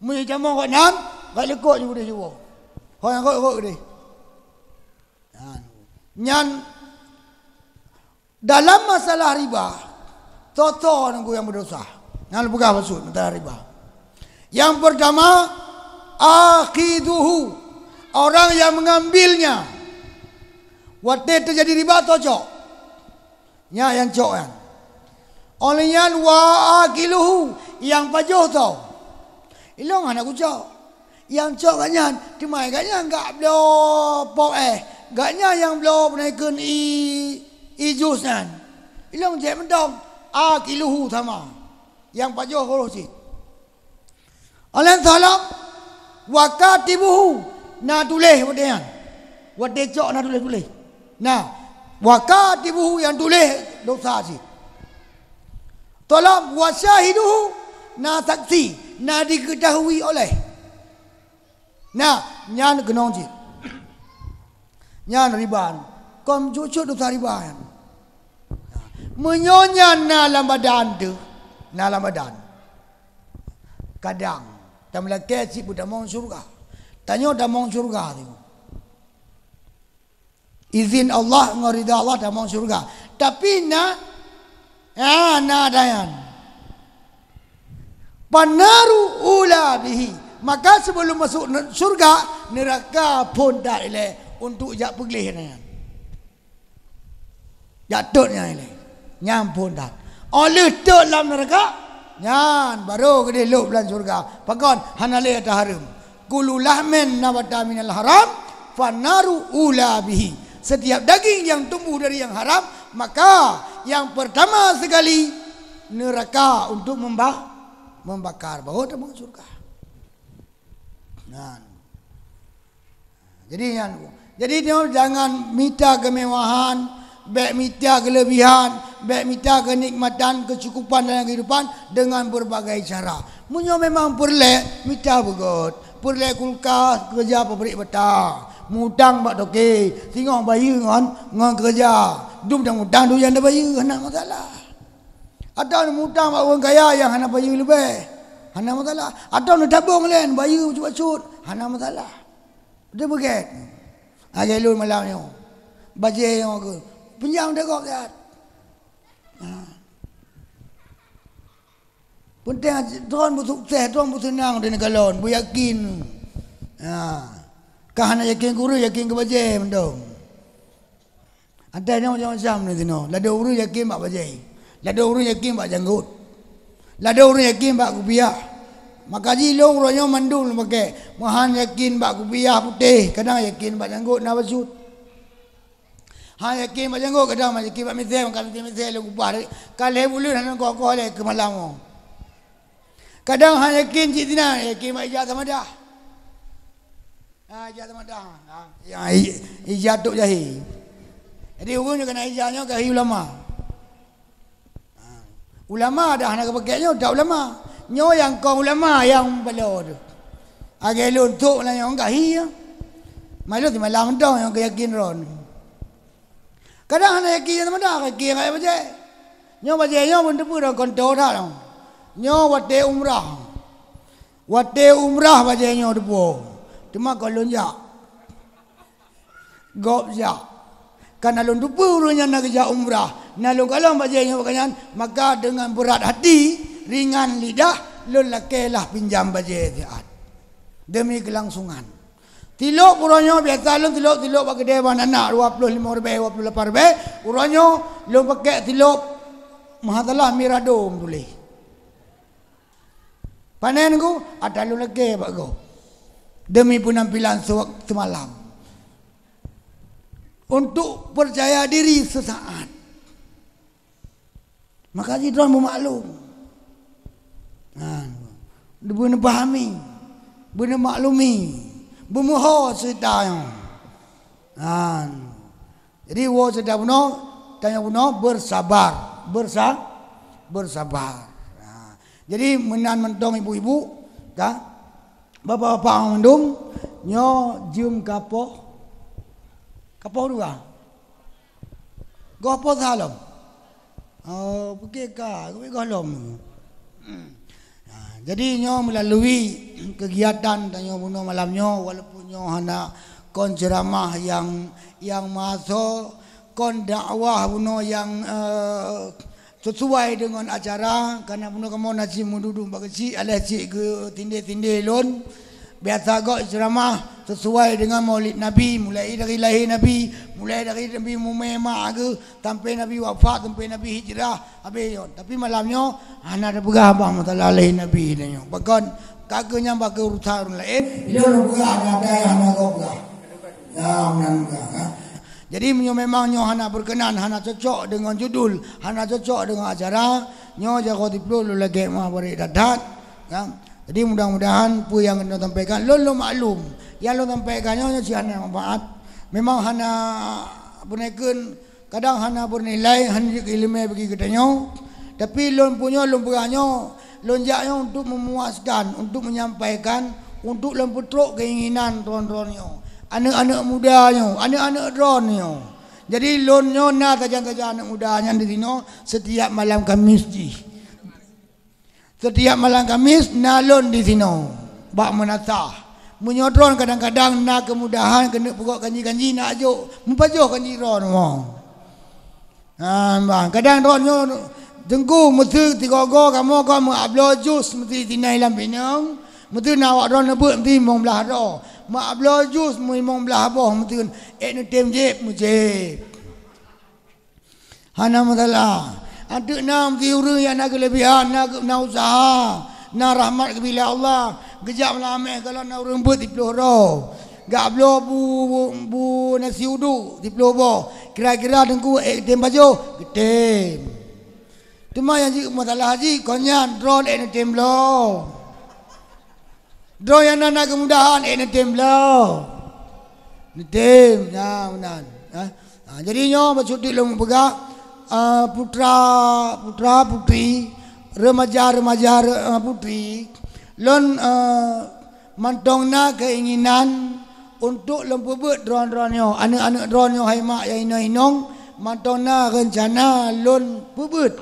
mun jamong kok nan kali kok ju boleh jual ho yang kok deh nyan dalam masalah riba toto nunggu yang berdosa yang buka maksud masalah riba yang pertama akhiduhu orang yang mengambilnya waktu terjadi riba tocok nya yang cok kan oleh yang wa akiluhu yang pajuh tau ilong anak kucok yang cok kanyan timai kanyan enggak blo pok gaknya yang belum naikkan jus nan. Ilong je mendong akiluhu sama. Yang pajuh huruf si. Alan salam wakatibuhu na tulis wadian. Wadi cok na tulis. Nah, wakatibuhu yang tulis dosa si. Tolong wasyahiduhu na saksi na diketahui oleh. Nah, nyan genong si. Nyan riban kom cucu dosa riban menyonya dalam badan tu dalam badan kadang tamla keci budak mau surga tanya dah mau surga tu izin Allah ngerida Allah dah mau surga tapi na dayan panaru ula bihi maka sebelum masuk surga neraka pun dah ile untuk jak pergelih ni. Jatutnya ini. Nyampun dah. Oleh tu dalam neraka. Nyan baru gede luk bulan surga. Pakon hanale taharum. Kulu lahmin nabata minal haram fanaru ula bihi. Setiap daging yang tumbuh dari yang haram, maka yang pertama sekali neraka untuk membakar baru masuk surga. Nah. Jadi jangan minta kemewahan, baik minta kelebihan, baik minta kenikmatan, kecukupan dalam kehidupan dengan berbagai cara. Munyo memang perle mita begot. Perle kulkas kerja pabrik beta. Mutang bak toke. Tengok bayi ngon kerja. Dum dang mutang tu yang ada bayi hana masalah. Ada mutang bak orang kaya yang hana bayi lebih. Hana masalah. Ada nak tabung lain bayi cuba-cut. Hana masalah. Dia begitu. Agak lun malam ni. Bajai yang aku. Pinjam dia kau lihat. Penting tuan bersukses, tuan bersenang di negara lain, beryakin. Kahana yakin guru, yakin ke bajai mendong. Ada yang macam-macam ni tino. Lada uru yakin bak bajai. Lada uru yakin bak janggut. Lada uru yakin bak kupiah. Maka jilong ronya mandul pakai. Mahan yakin bak kupiah putih, kadang yakin bak janggut nak basut. Yakin bak janggut, kadang yakin bak misal, kalau misal lu kupah. Kalau bulu nak kau le ke malam. Kadang yakin cik tina, yakin bak ijazah madah. Ijazah madah. Yang ijazah tok jahil. Jadi orang kena ijazahnya ke ulama. Ulama dah nak pakainya tak ulama. Nyo yang kau ulama yang belo tu. Agak luntuk lah yang kahi. Malu di malam dah yang yakin ron. Kadang nak yakin sama dah yakin apa je. Nyo baca nyo pun tu dah kontrol dah. Nyo wate umrah. Wate umrah baca nyo tu pun. Cuma kalau njak. Gop jak. Karena lun tu purunya nak kerja umrah. Nalung kalau baca nyo pakaian maka dengan berat hati, ringan lidah, lun lakelah pinjam baca tiat. Demi kelangsungan. Tilok puranyo biasa lun tilok pakai dewan anak 25 lebih 28 lebih. Puranyo lun pakai tilok mahatalah miradom tulis. Panen ku ada lu lagi pak go. Demi penampilan semalam. Untuk percaya diri sesaat. Maka dia orang bermaklum. Dia benar pahami. Benar maklumi. Bermohon cerita yang. Jadi wo cerita puno, tanya puno bersabar. Bersabar. Jadi menan mentong ibu-ibu, dah, bapak-bapak mendung, nyo jium kapoh juga. Kapoh salam. Pergi galom. Jadi nyo melalui kegiatan tanya puno malamnya, walaupun nyo hana kon ceramah yang masuk, kon dakwah puno yang sesuai dengan acara, karena puno kamu nasi mududu bagasi alih cik ke tindih-tindih lon biasa gak ceramah sesuai dengan maulid Nabi, mulai dari lahir Nabi, mulai dari Nabi Muhammad ke sampai Nabi wafat, sampai Nabi hijrah habis yon. Tapi malamnya ana ada begah abang masalah lahir Nabi ni yo. Bahkan kagaknya bagi urusan lain dia orang begah ada yang nak begah. Jadi memang nyo hana berkenan, hana cocok dengan judul, hana cocok dengan acara, nyo jago diplo lagi mah beri dadat, ya. Jadi mudah-mudahan apa yang kena sampaikan lo maklum. Yang lo sampaikan nyo si hana manfaat. Memang hana bernekan, kadang hana bernilai, hana ilmu bagi kita nyo. Tapi lo punya lo beranyo, lonjaknya untuk memuaskan, untuk menyampaikan, untuk lemputruk keinginan tuan-tuan nyo. Anak-anak mudanya, anak-anak dronnya. Jadi lonnya nak saja anak mudanya di sini setiap malam Kamis ji. Setiap malam Kamis nalon di sini. Bak menatah. Menyodron kadang-kadang nak kemudahan kena pokok kanji-kanji nak ajuk, mupajoh kanji ron mo. Bang, kadang dronnya jengku mesti tiga-go kamu upload jus mesti tinai lam pinang. Mesti nak awak dron nebut mesti mong belah ro. Mak belah jus mung belah boh mesti ek tem jep mujib. Hana masalah. Ada nam tiuru yang nak kelebihan, nak usaha, nak rahmat kepada Allah. Gejak melameh kalau nak rembut di peloro. Gak belo bu nasi uduk di peloro. Kira-kira dengku ek tem baju, getem. Cuma yang masalah haji konyan drone ek tem lo. Draw yang nak kemudahan netem lah. Netem ya benar. Jadi nyo bercuti lom pegak putra putri remaja-remaja putri lon mantongna keinginan untuk lempebut dron-dronnya anak-anak dronnya hai mak ya inong mantongna rencana lon pebut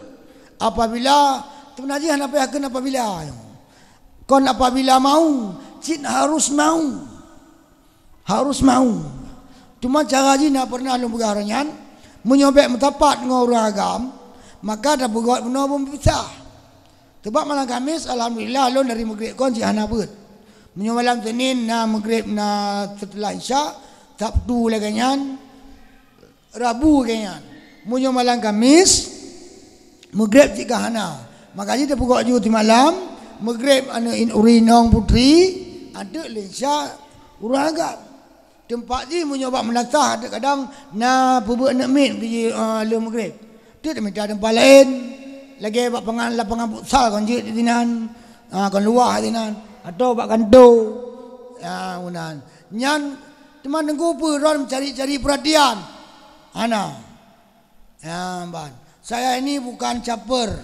apabila tunaji hana payakeun apabila kon apabila mau cin harus mau cuma cara jina pernah lon begaranyan menyobek metapat ngorang agam maka dah buat benar pun pisah. Sebab malam Khamis alhamdulillah lon dari maghrib kon si hana beut. Menyo malam Senin na maghrib na setelah Isya, Sabtu lagi nyan, Rabu kanyan. Menyo malam Khamis maghrib jika hana. Makanya dia pukul ju ti malam maghrib anu urinong putri ada Isya urang agak. Tempat ni menyoba melatah ada kadang na pubuk nak min di le maghrib. Dia minta tempat lain. Lagi bak lapangan futsal kon jit dinan kon luah dinan atau bak kanto unan nyan teman nengku ron cari-cari perhatian ana ban saya ini bukan caper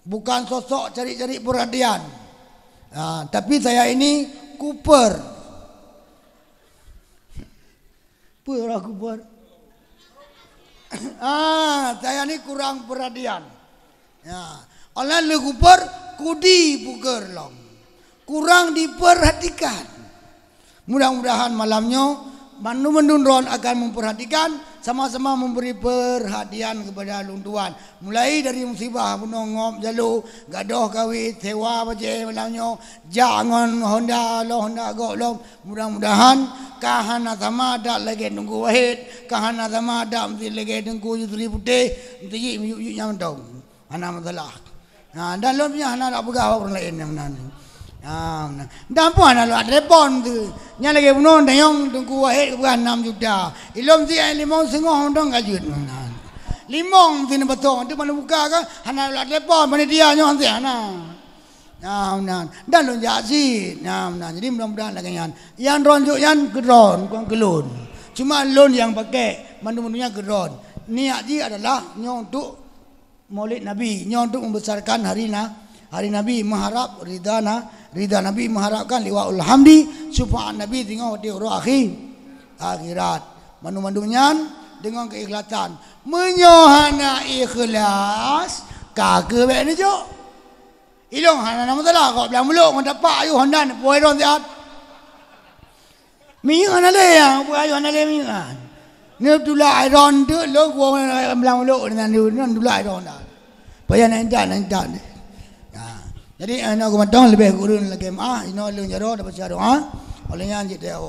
bukan sosok cari-cari perhatian tapi saya ini kuper kuper saya ini kurang perhatian. Ya, oleh leguper kudi puker long, kurang diperhatikan. Mudah-mudahan malamnya Manu Ron akan memperhatikan, sama-sama memberi perhatian kepada luntuan. Mulai dari musibah penongop jalu, gadoh kawit, sewa baje malamnya, jangan Honda golong. Mudah-mudahan kahana sama ada lagi nunggu wahid, kahana sama ada mesti lagi nunggu jutri putih, mesti yuk nyam dong. Anak masalah. Dan lo punya anak nak pegang orang lain yang mana. Dan pun anak lo ada telefon tu. Yang lagi punon dayong tunggu wahid bukan 6 juta. Ilom si limong sengah dong kajut. Limong sini betul. Itu mana buka kan? Anak lo ada telefon mana dia nyon si anak. Dan lo jasi. Jadi mudah-mudahan lagi yang ronjuk yang geron, bukan gelun. Cuma lon yang pakai mandu-mandunya geron. Niat dia adalah nyon untuk Maulid Nabi nya untuk membesarkan hari Nabi mengharap ridha Nabi mengharapkan liwaul hamdi supaya Nabi tengok di akhirat mandu-mandunya dengan keikhlasan menyohana ikhlas kagak be ni jo ilong hana nama salah kau bilang muluk kau dapat ayu hondan puai ron tiat minyak hana le yang puai ayu hana le minyak ni dula iron tu lo gua bilang muluk dengan dula iron dah payah nak dah jadi anak aku matang lebih kurun lagi ino lu jaro dapat doa oleh yang jadi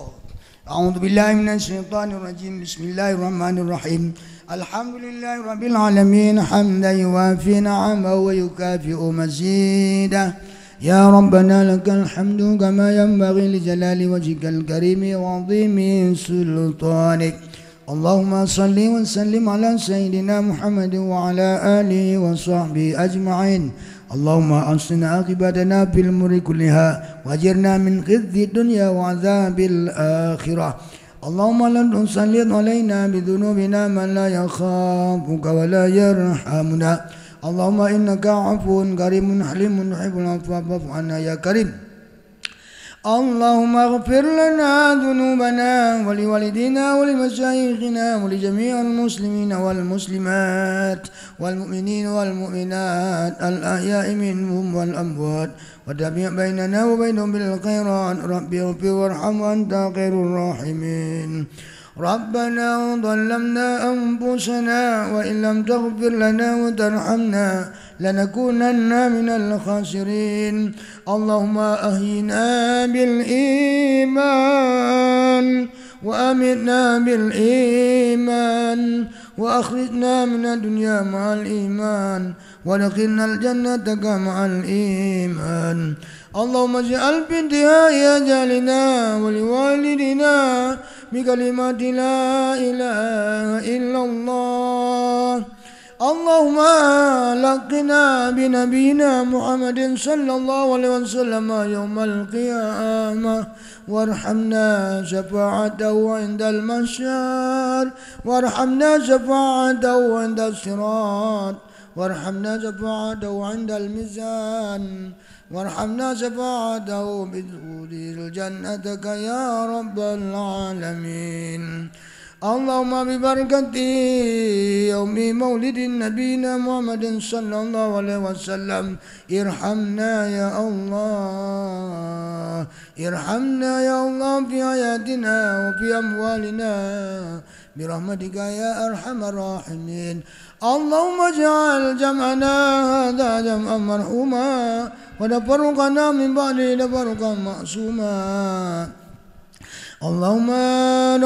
A'udzu billahi minasyaitonir rajim bismillahirrahmanirrahim alhamdulillahi rabbil alamin hamdan yuwafi ni'amahu wa yukafi'u mazidah ya rabbana lakal hamdu kama yanbaghi li jalali wajhikal karimi wa 'azimi sultanik اللهم صل وسلم على سيدنا محمد وعلى آله وصحبه أجمعين اللهم أحسن عاقبتنا في الأمور كلها وأجرنا من خزي الدنيا وعذاب الآخرة اللهم لا تسلط علينا بذنوبنا من لا يخافك ولا يرحمنا اللهم إنك عفو كريم حليم تحب العفو فاعف عنا يا كريم اللهم اغفر لنا ذنوبنا ولوالدينا ولمشايخنا ولجميع المسلمين والمسلمات والمؤمنين والمؤمنات الأحياء منهم والأموات وتابع بيننا وبينهم بالخيرات رب اغفر وارحم وأنت خير الراحمين ربنا ظلمنا أنفسنا وإن لم تغفر لنا وترحمنا لنكونن من الخاسرين اللهم أحينا بالإيمان وأمتنا بالإيمان وأخرجنا من الدنيا مع الإيمان ودخلنا الجنة مع الإيمان اللهم اجعل في انتهاء أجالنا ولوالدنا بكلمات لا إله إلا الله اللهم لقنا بنبينا محمد صلى الله عليه وسلم يوم القيامة وارحمنا شفاعته عند المحشر وارحمنا شفاعته عند الصراط وارحمنا شفاعته عند الميزان وارحمنا شفاعته بدخول جنتك يا رب العالمين اللهم ببركة يوم مولد نبينا محمد صلى الله عليه وسلم ارحمنا يا الله ارحمنا يا الله في حياتنا وفي أموالنا برحمتك يا أرحم الراحمين اللهم اجعل جمعنا هذا جمعا مرحوما وتفرقنا من بعده تفرقا معصوما اللهم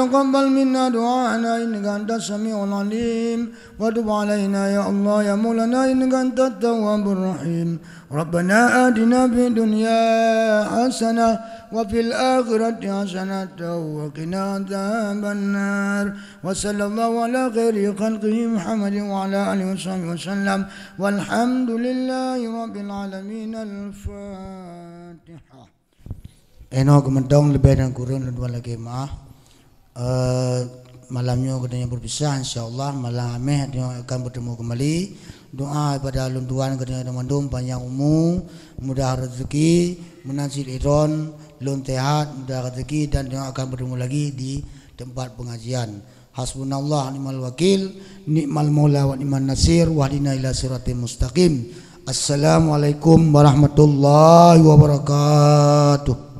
تقبل منا دعاءنا إنك أنت السميع العليم وتب علينا يا الله يا مولانا إنك أنت التواب الرحيم ربنا آتنا في الدنيا حسنة وفي الآخرة حسنة وقنا عذاب النار وصلى الله على خير خلقه محمد وعلى آله وصحبه وسلم والحمد لله رب العالمين الفاتحة. Eno kemendong lebih dan kurun dua lagi malamnya katanya berpisah insyaallah malam dia akan bertemu kembali doa pada luntuan katanya mandum panjang umur mudah rezeki menazil iron lun sehat mudah rezeki dan dia akan bertemu lagi di tempat pengajian hasbunallah ni'mal wakil ni'mal maula wa ni'man nasir wahdina ila siratal mustaqim. Assalamualaikum warahmatullahi wabarakatuh.